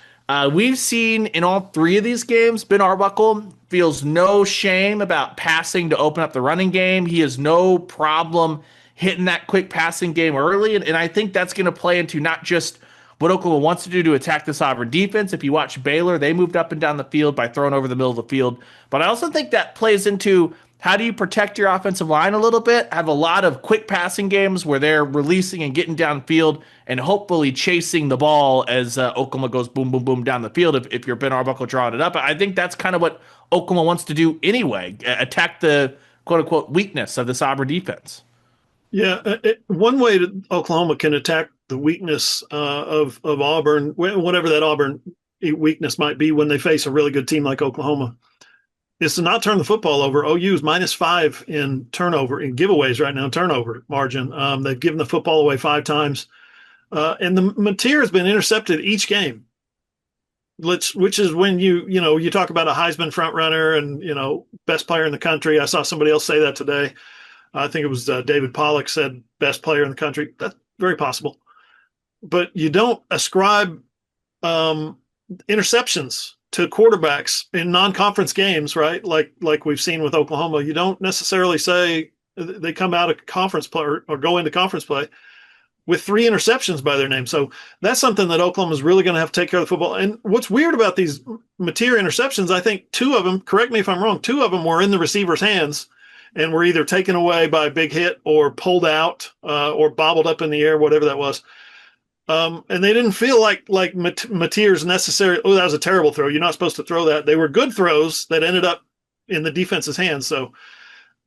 we've seen in all 3 of these games, Ben Arbuckle feels no shame about passing to open up the running game. He has no problem hitting that quick passing game early. And I think that's going to play into not just what Oklahoma wants to do to attack this Auburn defense. If you watch Baylor, they moved up and down the field by throwing over the middle of the field. But I also think that plays into how do you protect your offensive line a little bit? Have a lot of quick passing games where they're releasing and getting downfield and hopefully chasing the ball as Oklahoma goes boom, boom, boom down the field if you're Ben Arbuckle drawing it up. I think that's kind of what Oklahoma wants to do anyway, attack the quote-unquote weakness of this Auburn defense. Yeah, one way that Oklahoma can attack the weakness of Auburn, whatever that Auburn weakness might be when they face a really good team like Oklahoma, is to not turn the football over. OU is -5 in turnover, in giveaways right now, turnover margin. They've given the football away 5 times. And the Mateer has been intercepted each game, which is when you talk about a Heisman front runner and, best player in the country. I saw somebody else say that today. I think it was David Pollock said best player in the country. That's very possible. But you don't ascribe interceptions to quarterbacks in non-conference games, right? Like we've seen with Oklahoma. You don't necessarily say they come out of conference play or go into conference play with 3 interceptions by their name. So that's something that Oklahoma is really going to have to take care of the football. And what's weird about these Mateer interceptions, I think 2 of them, correct me if I'm wrong, 2 of them were in the receiver's hands and were either taken away by a big hit or pulled out or bobbled up in the air, whatever that was. And they didn't feel like Mateer's necessary. Oh, that was a terrible throw. You're not supposed to throw that. They were good throws that ended up in the defense's hands. So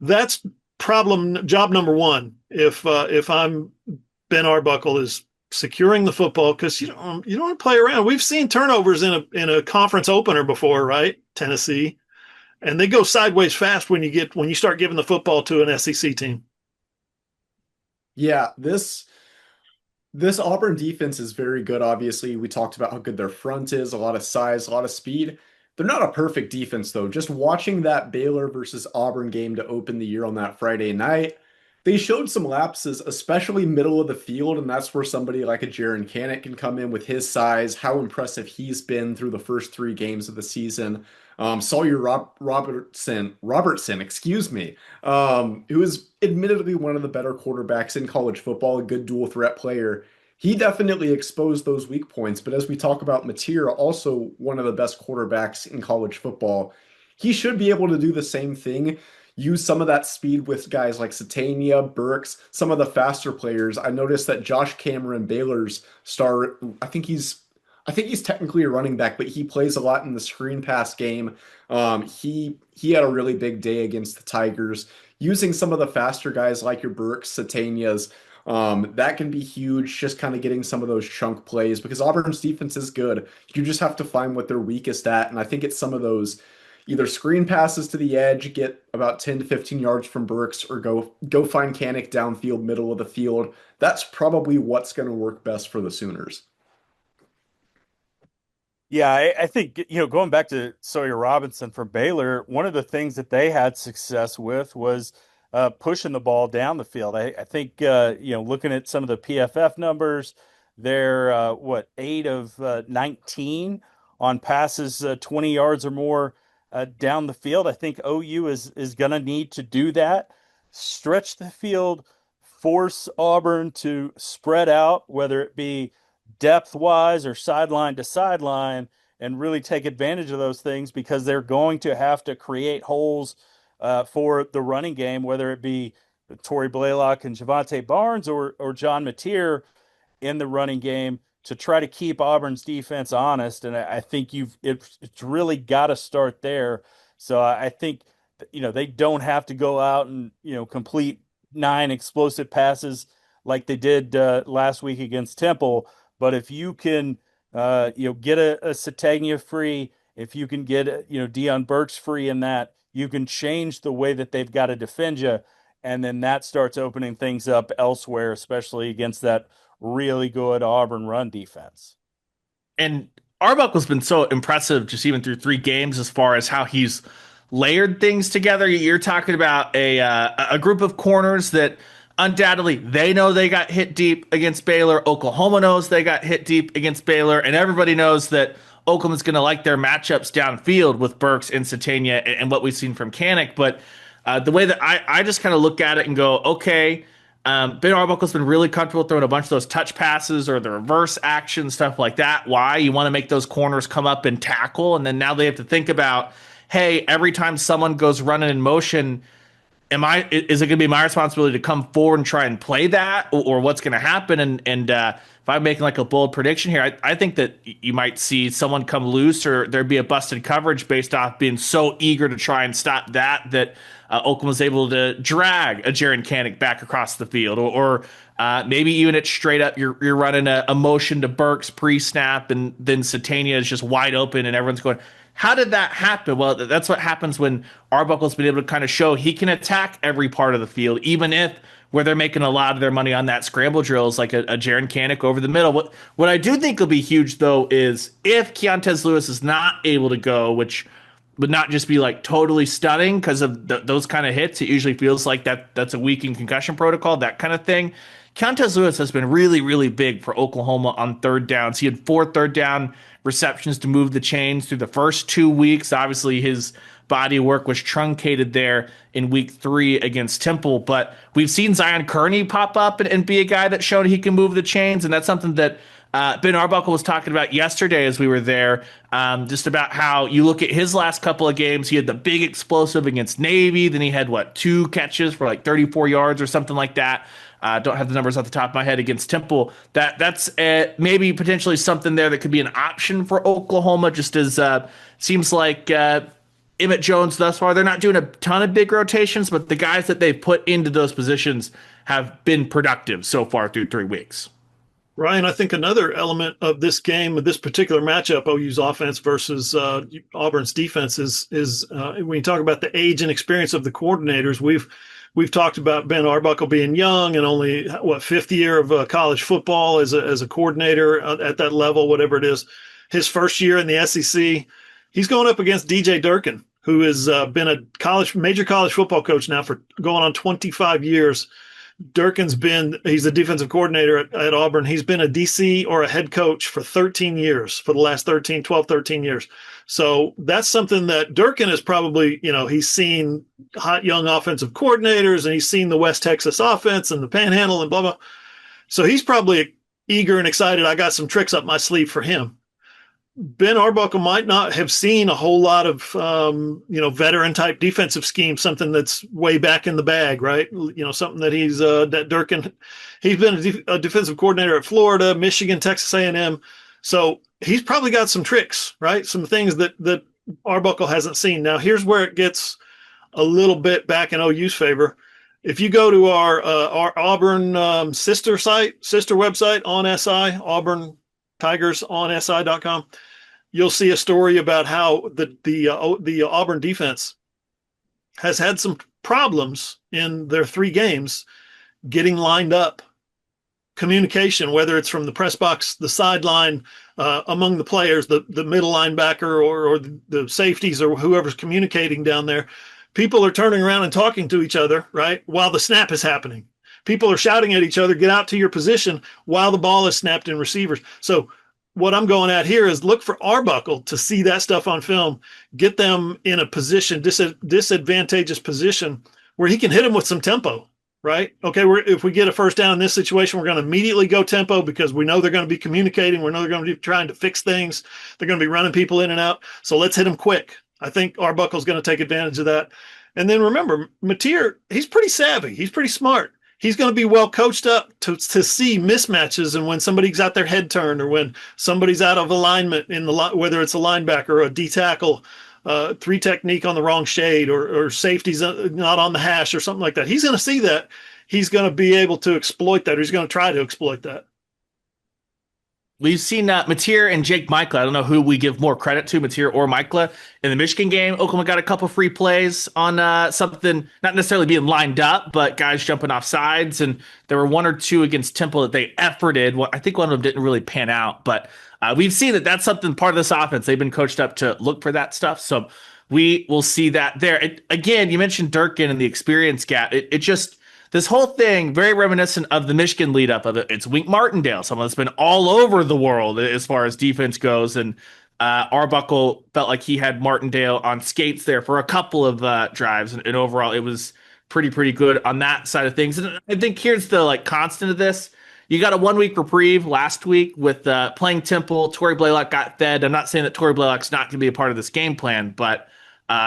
that's job number 1. If I'm Ben Arbuckle, is securing the football, because you don't want to play around. We've seen turnovers in a conference opener before, right? Tennessee, and they go sideways fast when you start giving the football to an SEC team. Yeah, this Auburn defense is very good. Obviously, we talked about how good their front is, a lot of size, a lot of speed. They're not a perfect defense, though. Just watching that Baylor versus Auburn game to open the year on that Friday night, they showed some lapses, especially middle of the field, and that's where somebody like a Jaron Canick can come in with his size, how impressive he's been through the first 3 games of the season. Sawyer Robertson, excuse me, who is admittedly one of the better quarterbacks in college football, a good dual threat player. He definitely exposed those weak points, but as we talk about Mateer, also one of the best quarterbacks in college football, he should be able to do the same thing. Use some of that speed with guys like Satania, Burks, some of the faster players. I noticed that Josh Cameron, Baylor's star, I think he's technically a running back, but he plays a lot in the screen pass game. He had a really big day against the Tigers. Using some of the faster guys like your Burks, Satanias, that can be huge, just kind of getting some of those chunk plays, because Auburn's defense is good. You just have to find what they're weakest at, and I think it's some of those either screen passes to the edge, get about 10 to 15 yards from Burks, or go find Canick downfield, middle of the field. That's probably what's going to work best for the Sooners. Yeah, I think, going back to Sawyer Robinson from Baylor, one of the things that they had success with was pushing the ball down the field. I think, looking at some of the PFF numbers, they're 8 of 19 on passes 20 yards or more down the field. I think OU is going to need to do that, stretch the field, force Auburn to spread out, whether it be depth-wise or sideline to sideline, and really take advantage of those things, because they're going to have to create holes for the running game, whether it be Torrey Blaylock and Javante Barnes or John Mateer in the running game, to try to keep Auburn's defense honest. And I think it's really got to start there. So I think, they don't have to go out and, complete 9 explosive passes like they did last week against Temple. But if you can, get a Sategna free, if you can get, Deion Burks free in that, you can change the way that they've got to defend you. And then that starts opening things up elsewhere, especially against that really good Auburn run defense. And Arbuckle's been so impressive just even through 3 games as far as how he's layered things together. You're talking about a group of corners that undoubtedly they know they got hit deep against Baylor. Oklahoma knows they got hit deep against Baylor, and everybody knows that Oklahoma's going to like their matchups downfield with Burks and Sategna and what we've seen from Kanik. But the way that I just kind of look at it and go, okay, Ben Arbuckle's been really comfortable throwing a bunch of those touch passes or the reverse action, stuff like that. Why? You want to make those corners come up and tackle, and then now they have to think about, hey, every time someone goes running in motion, is it going to be my responsibility to come forward and try and play that, or what's going to happen? And if I'm making like a bold prediction here, I think that you might see someone come loose, or there'd be a busted coverage based off being so eager to try and stop that Oklahoma's able to drag a Jaren Kanik back across the field, or maybe even it's straight up you're running a motion to Burks pre-snap, and then Sategna is just wide open, and everyone's going, how did that happen? Well, that's what happens when Arbuckle's been able to kind of show he can attack every part of the field, even if where they're making a lot of their money on that scramble drills, like a Jaren Kanik over the middle. What I do think will be huge, though, is if Keontez Lewis is not able to go, which would not just be like totally stunning because of those kind of hits. It usually feels like that's a week in concussion protocol, that kind of thing. Keontez Lewis has been really, really big for Oklahoma on third downs. He had 4 third down receptions to move the chains through the first 2 weeks. Obviously, his body of work was truncated there in week 3 against Temple. But we've seen Zion Kearney pop up and be a guy that showed he can move the chains. And that's something that Ben Arbuckle was talking about yesterday as we were there, just about how you look at his last couple of games. He had the big explosive against Navy. Then he had, 2 catches for like 34 yards or something like that. Don't have the numbers off the top of my head against Temple. That's maybe potentially something there that could be an option for Oklahoma, just as seems like Emmett Jones thus far, they're not doing a ton of big rotations, but the guys that they've put into those positions have been productive so far through 3 weeks. Ryan, I think another element of this game, of this particular matchup, OU's offense versus Auburn's defense is when you talk about the age and experience of the coordinators. We've talked about Ben Arbuckle being young and only 5th year of college football as a coordinator at that level, whatever it is. His first year in the SEC, he's going up against DJ Durkin, who has been a major college football coach now for going on 25 years. He's a defensive coordinator at Auburn. He's been a DC or a head coach for 13 years, for the last 12, 13 years. So that's something that Durkin is probably, he's seen hot young offensive coordinators, and he's seen the West Texas offense and the Panhandle and blah, blah. So he's probably eager and excited. I got some tricks up my sleeve for him. Ben Arbuckle might not have seen a whole lot of, veteran type defensive scheme, something that's way back in the bag, right? Something that that Durkin, he's been a defensive coordinator at Florida, Michigan, Texas A&M. So he's probably got some tricks, right? Some things that Arbuckle hasn't seen. Now, here's where it gets a little bit back in OU's favor. If you go to our Auburn sister website on SI, Auburn Tigers on SI.com, you'll see a story about how the Auburn defense has had some problems in their 3 games getting lined up. Communication, whether it's from the press box, the sideline, among the players, the middle linebacker or the safeties or whoever's communicating down there, people are turning around and talking to each other, right, while the snap is happening. People are shouting at each other, get out to your position while the ball is snapped in receivers. So what I'm going at here is look for Arbuckle to see that stuff on film, get them in a position, disadvantageous position, where he can hit them with some tempo. right? Okay, if we get a first down in this situation, we're going to immediately go tempo because we know they're going to be communicating. We know they're going to be trying to fix things. They're going to be running people in and out. So let's hit them quick. I think Arbuckle's going to take advantage of that. And then remember, Mateer, he's pretty savvy. He's pretty smart. He's going to be well coached up to see mismatches and when somebody's got their head turned or when somebody's out of alignment in the whether it's a linebacker or a D tackle, three technique on the wrong shade or safety's not on the hash or something like that. He's going to see that. He's going to be able to exploit that, or he's going to try to exploit that. We've seen Mateer and Jake Michael. I don't know who we give more credit to, Mateer or Michael. In the Michigan game, Oklahoma got a couple free plays on something, not necessarily being lined up, but guys jumping off sides. And there were one or two against Temple that they efforted. Well, I think one of them didn't really pan out, but we've seen that that's something part of this offense. They've been coached up to look for that stuff. So we will see that there. Again, you mentioned Durkin and the experience gap. It just, this whole thing very reminiscent of the Michigan lead up of it. It's Wink Martindale, someone that's been all over the world as far as defense goes, and Arbuckle felt like he had Martindale on skates there for a couple of drives, and overall it was pretty good on that side of things. And I think here's the like constant of this: you got a 1 week reprieve last week with playing Temple. Torrey Blaylock got fed. I'm not saying that Torrey Blaylock's not going to be a part of this game plan, but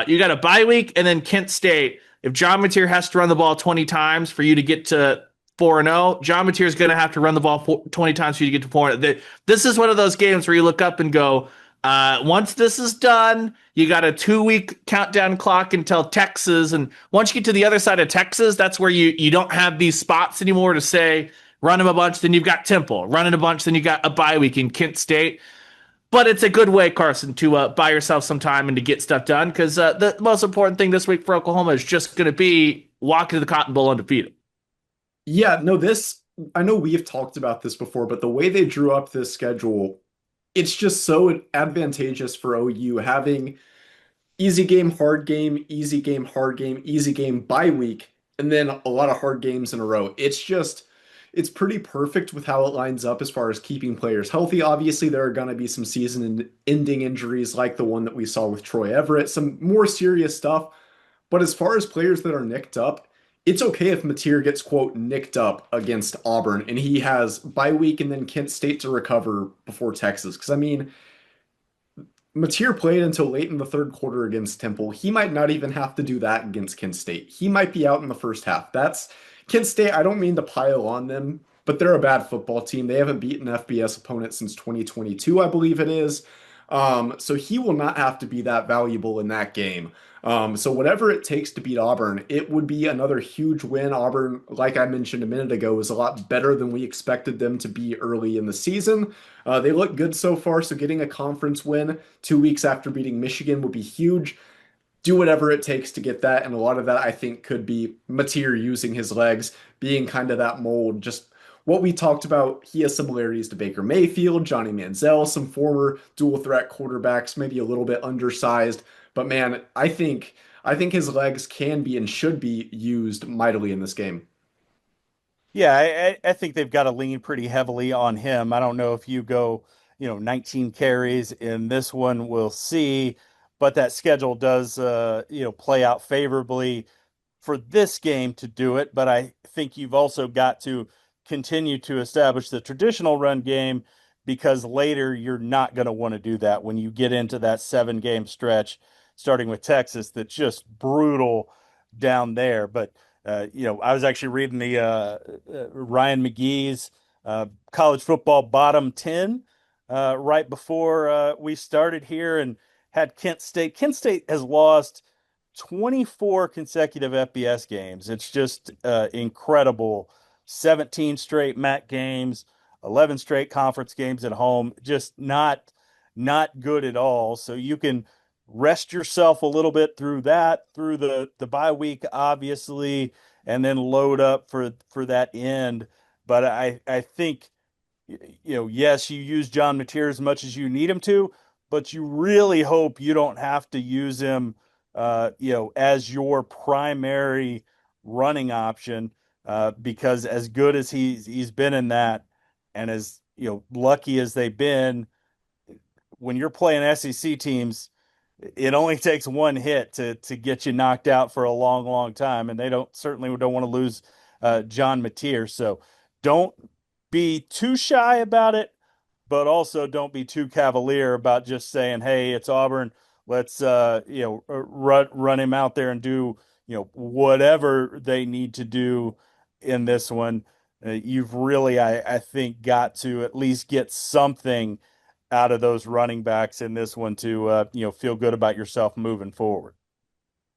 you got a bye week and then Kent State. If John Mateer has to run the ball 20 times for you to get to 4-0, John Mateer is going to have to run the ball 20 times for you to get to 4-0. This is one of those games where you look up and go, once this is done, you got a 2 week countdown clock until Texas. And once you get to the other side of Texas, that's where you don't have these spots anymore to say, run him a bunch, then you've got Temple. Run it a bunch, then you got a bye week in Kent State. But it's a good way, Carson, to buy yourself some time and to get stuff done because the most important thing this week for Oklahoma is just going to be walking to the Cotton Bowl undefeated. Yeah, no, I know we've talked about this before, but the way they drew up this schedule, it's just so advantageous for OU having easy game, hard game, easy game, hard game, easy game bye week, and then a lot of hard games in a row. It's pretty perfect with how it lines up as far as keeping players healthy. Obviously, there are going to be some season-ending injuries like the one that we saw with Troy Everett, some more serious stuff. But as far as players that are nicked up, it's okay if Mateer gets, quote, nicked up against Auburn and he has bye week and then Kent State to recover before Texas. Because, I mean, Mateer played until late in the third quarter against Temple. He might not even have to do that against Kent State. He might be out in the first half. That's Kent State. I don't mean to pile on them, but they're a bad football team. They haven't beaten an FBS opponent since 2022, I believe it is. So he will not have to be that valuable in that game. So whatever it takes to beat Auburn, it would be another huge win. Auburn, like I mentioned a minute ago, is a lot better than we expected them to be early in the season. They look good so far, so getting a conference win 2 weeks after beating Michigan would be huge. Do whatever it takes to get that, and a lot of that I think could be Mateer using his legs, being kind of that mold, just what we talked about. He has similarities to Baker Mayfield, Johnny Manziel, some former dual threat quarterbacks, maybe a little bit undersized. But man, I think his legs can be and should be used mightily in this game. Yeah, I think they've got to lean pretty heavily on him. I don't know if you go, 19 carries in this one, we'll see. But that schedule does, play out favorably for this game to do it. But I think you've also got to continue to establish the traditional run game because later you're not going to want to do that when you get into that 7 game stretch, starting with Texas, that's just brutal down there. But I was actually reading the Ryan McGee's college football bottom 10 right before we started here and had Kent State. Kent State has lost 24 consecutive FBS games. It's just incredible. 17 straight MAC games, 11 straight conference games at home. Just not good at all. So you can rest yourself a little bit through that, through the bye week, obviously, and then load up for that end. But I think, yes, you use John Mateer as much as you need him to, but you really hope you don't have to use him, as your primary running option, because as good as he's been in that, and as lucky as they've been, when you're playing SEC teams, it only takes one hit to get you knocked out for a long time, and they certainly don't want to lose John Mateer. So don't be too shy about it, but also don't be too cavalier about just saying, "Hey, it's Auburn. Let's run him out there and do whatever they need to do in this one." You've really, I think, got to at least get something out of those running backs in this one to feel good about yourself moving forward.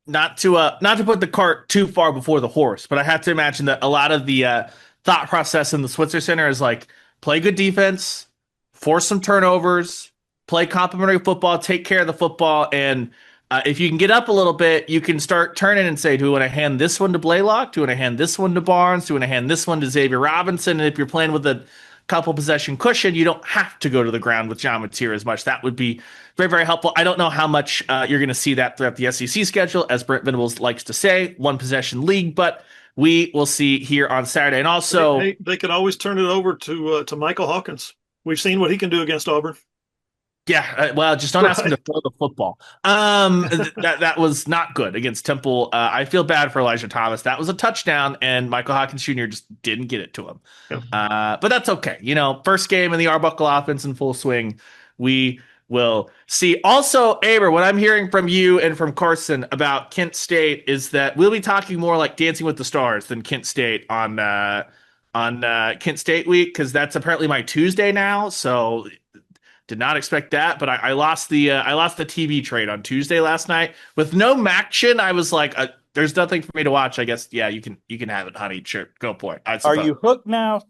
Not to put the cart too far before the horse, but I have to imagine that a lot of the thought process in the Switzer Center is like play good defense, force some turnovers, play complimentary football, take care of the football, and if you can get up a little bit, you can start turning and say, do we want to hand this one to Blaylock? Do we want to hand this one to Barnes? Do we want to hand this one to Xavier Robinson? And if you're playing with a couple possession cushion, you don't have to go to the ground with John Mateer as much. That would be very, very helpful. I don't know how much you're going to see that throughout the SEC schedule, as Brent Venables likes to say, one possession league, but we will see here on Saturday. And also, they could always turn it over to Michael Hawkins. We've seen what he can do against Auburn. Yeah, well, just don't ask him to throw the football. That was not good against Temple. I feel bad for Elijah Thomas. That was a touchdown, and Michael Hawkins Jr. just didn't get it to him. But that's okay. First game in the Arbuckle offense in full swing. We will see. Also, Aber, what I'm hearing from you and from Carson about Kent State is that we'll be talking more like Dancing with the Stars than Kent State on Kent State week, because that's apparently my Tuesday now. So did not expect that, but I lost the TV trade on Tuesday last night with no Maction. I was like, there's nothing for me to watch. I guess you can have it, honey. Sure, go for it. Are you hooked now?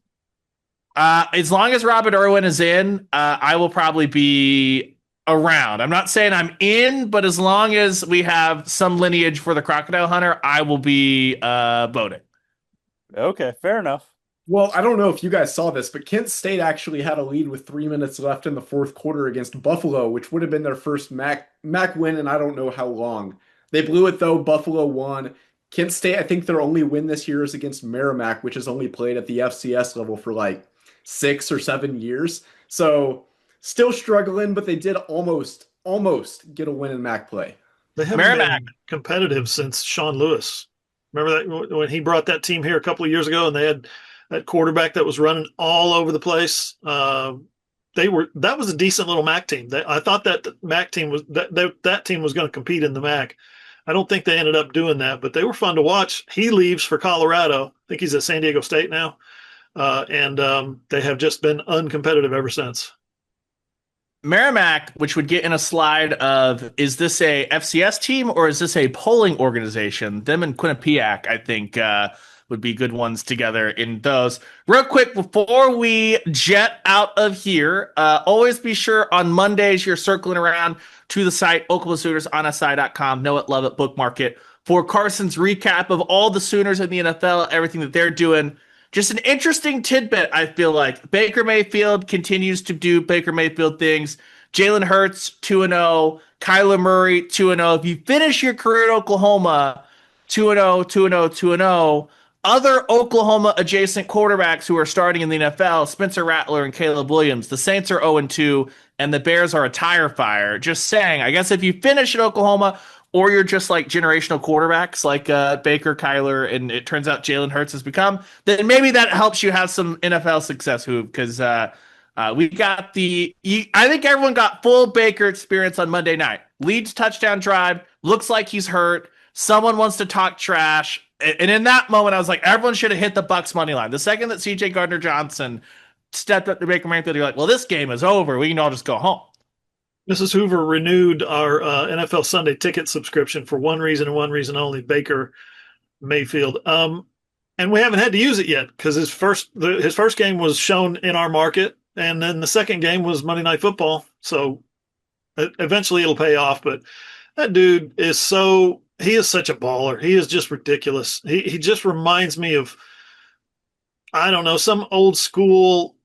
As long as Robert Irwin is in, I will probably be around. I'm not saying I'm in, but as long as we have some lineage for the Crocodile Hunter, I will be voting. Okay, fair enough. Well, I don't know if you guys saw this, but Kent State actually had a lead with 3 minutes left in the fourth quarter against Buffalo, which would have been their first MAC win in I don't know how long. They blew it though. Buffalo won. Kent State, I think their only win this year is against Merrimack, which has only played at the FCS level for like 6 or 7 years. So still struggling, but they did almost get a win in MAC play. They haven't been competitive since Sean Lewis. Remember that when he brought that team here a couple of years ago, and they had that quarterback that was running all over the place. That was a decent little MAC team. I thought that MAC team was that team was going to compete in the MAC. I don't think they ended up doing that, but they were fun to watch. He leaves for Colorado. I think he's at San Diego State now, and they have just been uncompetitive ever since. Merrimack, which would get in a slide of, is this a FCS team or is this a polling organization? Them and Quinnipiac, I think, would be good ones together in those. Real quick, before we jet out of here, always be sure on Mondays you're circling around to the site, OklahomaSoonersOnSI.com. Know it, love it, bookmark it. For Carson's recap of all the Sooners in the NFL, everything that they're doing. Just an interesting tidbit, I feel like. Baker Mayfield continues to do Baker Mayfield things. Jalen Hurts, 2-0. Kyler Murray, 2-0. If you finish your career at Oklahoma, 2-0, 2-0, 2-0, other Oklahoma-adjacent quarterbacks who are starting in the NFL, Spencer Rattler and Caleb Williams, the Saints are 0-2, and the Bears are a tire fire. Just saying, I guess if you finish at Oklahoma, or you're just like generational quarterbacks like Baker, Kyler, and it turns out Jalen Hurts has become, then maybe that helps you have some NFL success, Hoop, because we got I think everyone got full Baker experience on Monday night. Leads touchdown drive, looks like he's hurt. Someone wants to talk trash. And in that moment, I was like, everyone should have hit the Bucs money line. The second that CJ Gardner-Johnson stepped up to Baker Mayfield, you're like, well, this game is over. We can all just go home. Mrs. Hoover renewed our NFL Sunday ticket subscription for one reason and one reason only, Baker Mayfield. And we haven't had to use it yet because his first game was shown in our market, and then the second game was Monday Night Football. So eventually it'll pay off. But that dude is he is such a baller. He is just ridiculous. He just reminds me of, I don't know, some old school,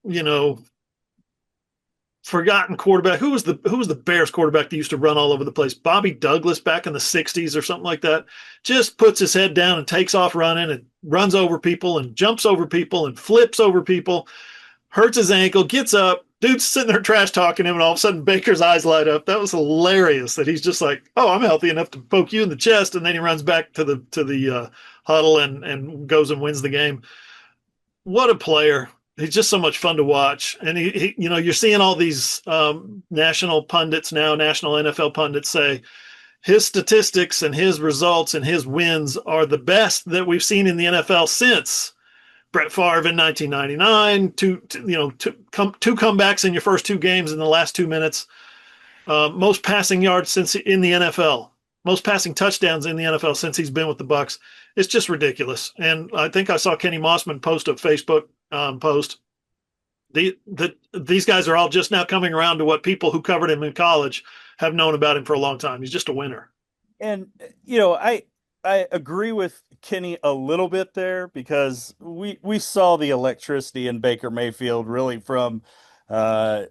forgotten quarterback. Who was the Bears quarterback that used to run all over the place? Bobby Douglas back in the 60s or something like that. Just puts his head down and takes off running and runs over people and jumps over people and flips over people, hurts his ankle, gets up, Dude's sitting there trash talking him, and all of a sudden Baker's eyes light up. That was hilarious. That he's just like, "Oh, I'm healthy enough to poke you in the chest," and then he runs back to the huddle and goes and wins the game. What a player! He's just so much fun to watch. And he you know, you're seeing all these national pundits now, national NFL pundits say his statistics and his results and his wins are the best that we've seen in the NFL since Brett Favre in 1999. Two comebacks in your first two games in the last 2 minutes. Most passing yards since in the NFL. Most passing touchdowns in the NFL since he's been with the Bucs. It's just ridiculous. And I think I saw Kenny Mossman post a Facebook post. These guys are all just now coming around to what people who covered him in college have known about him for a long time. He's just a winner. And I agree with Kenny a little bit there, because we saw the electricity in Baker Mayfield really from I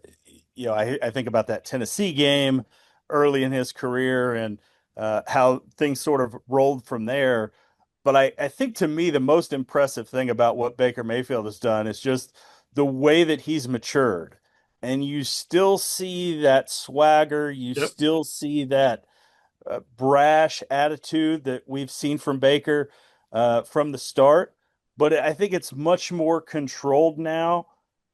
think about that Tennessee game early in his career, and how things sort of rolled from there. But I think, to me, the most impressive thing about what Baker Mayfield has done is just the way that he's matured. And you still see that swagger, you Yep. still see that brash attitude that we've seen from Baker from the start. But I think it's much more controlled now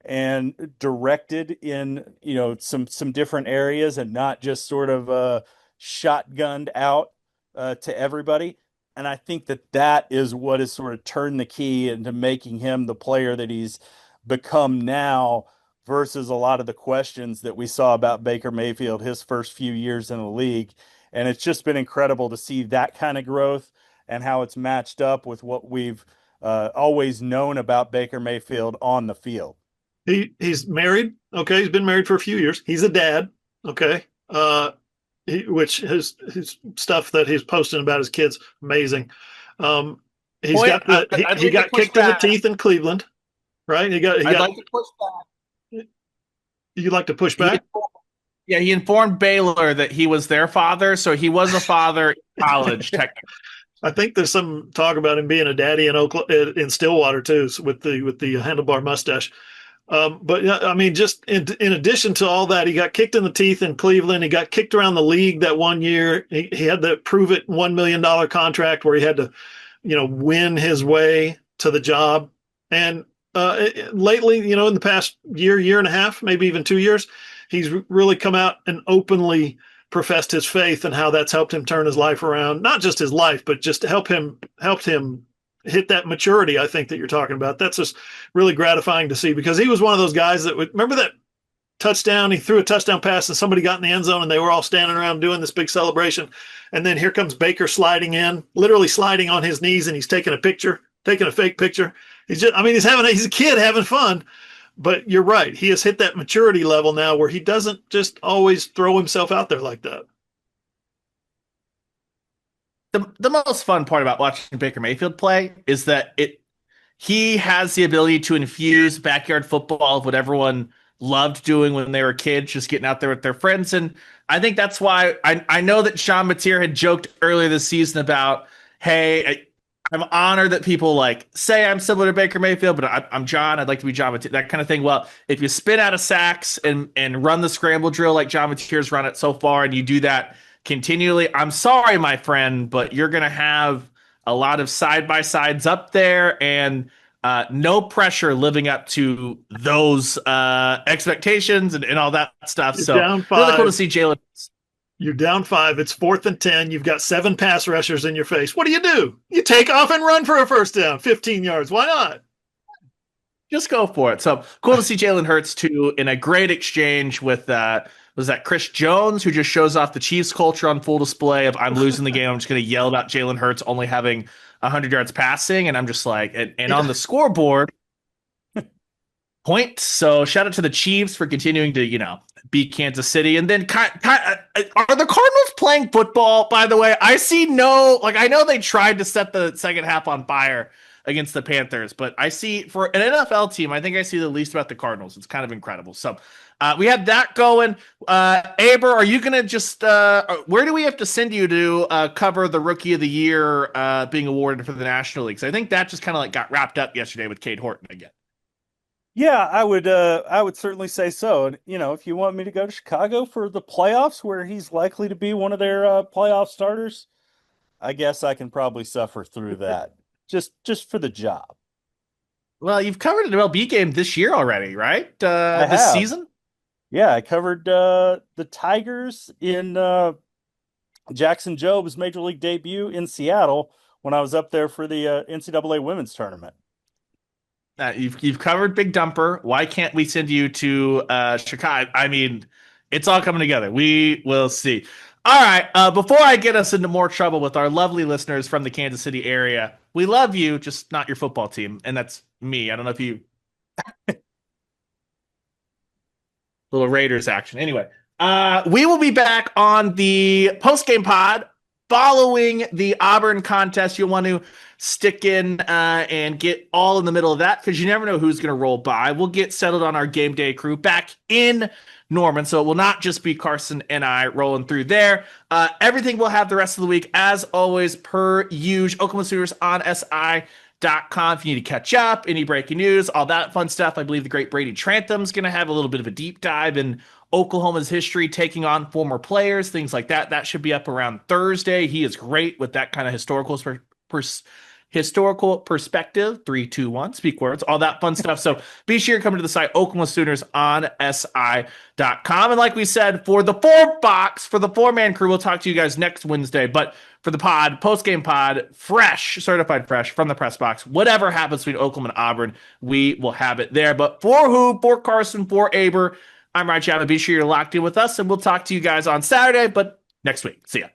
and directed in some different areas, and not just sort of shotgunned out to everybody. And I think that is what has sort of turned the key into making him the player that he's become now, versus a lot of the questions that we saw about Baker Mayfield his first few years in the league. And it's just been incredible to see that kind of growth and how it's matched up with what we've always known about Baker Mayfield on the field. He's married. Okay, he's been married for a few years. He's a dad. Okay, which his stuff that he's posting about his kids, amazing. He's Boy, got he got kicked in the teeth in Cleveland, right? I'd like to push back. You'd like to push back? He informed Baylor that he was their father, so he was a father in college, technically. I think there's some talk about him being a daddy in Stillwater too, with the handlebar mustache. But I mean, just in addition to all that, he got kicked in the teeth in Cleveland. He got kicked around the league that one year. He had the prove it $1 million contract where he had to, win his way to the job. And lately, in the past year and a half, maybe even 2 years, he's really come out and openly professed his faith and how that's helped him turn his life around. Not just his life, but just helped him hit that maturity, I think, that you're talking about. That's just really gratifying to see, because he was one of those guys that would remember that touchdown. He threw a touchdown pass and somebody got in the end zone and they were all standing around doing this big celebration. And then here comes Baker sliding in, literally sliding on his knees, and he's taking a fake picture. He's a kid having fun. But you're right. He has hit that maturity level now where he doesn't just always throw himself out there like that. The most fun part about watching Baker Mayfield play is that he has the ability to infuse backyard football of what everyone loved doing when they were kids, just getting out there with their friends. And I think that's why I know that Sean Mateer had joked earlier this season about, hey, I'm honored that people say I'm similar to Baker Mayfield, but I'm John. I'd like to be John Mateer, that kind of thing. Well, if you spin out of sacks and run the scramble drill like John Mateer's run it so far, and you do that continually, I'm sorry, my friend, but you're going to have a lot of side-by-sides up there, and no pressure living up to those expectations and all that stuff. You're so down 5. Really cool to see Jalen. You're down 5. It's 4th and 10. You've got 7 pass rushers in your face. What do? You take off and run for a first down, 15 yards. Why not? Just go for it. So cool to see Jalen Hurts too in a great exchange with was that Chris Jones, who just shows off the Chiefs culture on full display of, I'm losing the game, I'm just going to yell about Jalen Hurts only having 100 yards passing, and I'm just like, and on the scoreboard, point. So shout out to the Chiefs for continuing to beat Kansas City. And then are the Cardinals playing football, by the way? I see I know they tried to set the second half on fire against the Panthers, but I see, for an NFL team, I think I see the least about the Cardinals. It's kind of incredible. So we have that going. Aber, are you going to just where do we have to send you to cover the Rookie of the Year being awarded for the National League? 'Cause I think that just kind of got wrapped up yesterday with Cade Horton again. Yeah, I would certainly say so. And if you want me to go to Chicago for the playoffs where he's likely to be one of their playoff starters, I guess I can probably suffer through that. Just for the job. Well, you've covered an MLB game this year already, right? I This have. season? Yeah, I covered the Tigers in Jackson Job's major league debut in Seattle when I was up there for the NCAA women's tournament. You've covered Big Dumper. Why can't we send you to Chicago? I mean, it's all coming together. We will see. All right. Before I get us into more trouble with our lovely listeners from the Kansas City area, we love you, just not your football team, and that's me. I don't know if you little Raiders action. Anyway, we will be back on the post game pod following the Auburn contest. You'll want to stick in and get all in the middle of that because you never know who's going to roll by. We'll get settled on our game day crew back in Norman, so it will not just be Carson and I rolling through there. Everything we'll have the rest of the week, as always, per usual. Oklahoma Sooners on SI.com if you need to catch up, any breaking news, all that fun stuff. I believe the great Brady Trantham's going to have a little bit of a deep dive in Oklahoma's history, taking on former players, things like that. That should be up around Thursday. He is great with that kind of historical perspective. 3, 2, 1, speak words, all that fun stuff. So be sure to come to the site, Oklahoma Sooners on SI.com. And like we said, for the for the 4-man crew, we'll talk to you guys next Wednesday. But for the pod, post-game pod, fresh, certified fresh from the press box, whatever happens between Oklahoma and Auburn, we will have it there. But for who, for Carson, for Aber, I'm Ryan Chapman. Be sure you're locked in with us, and we'll talk to you guys on Saturday, but next week. See ya.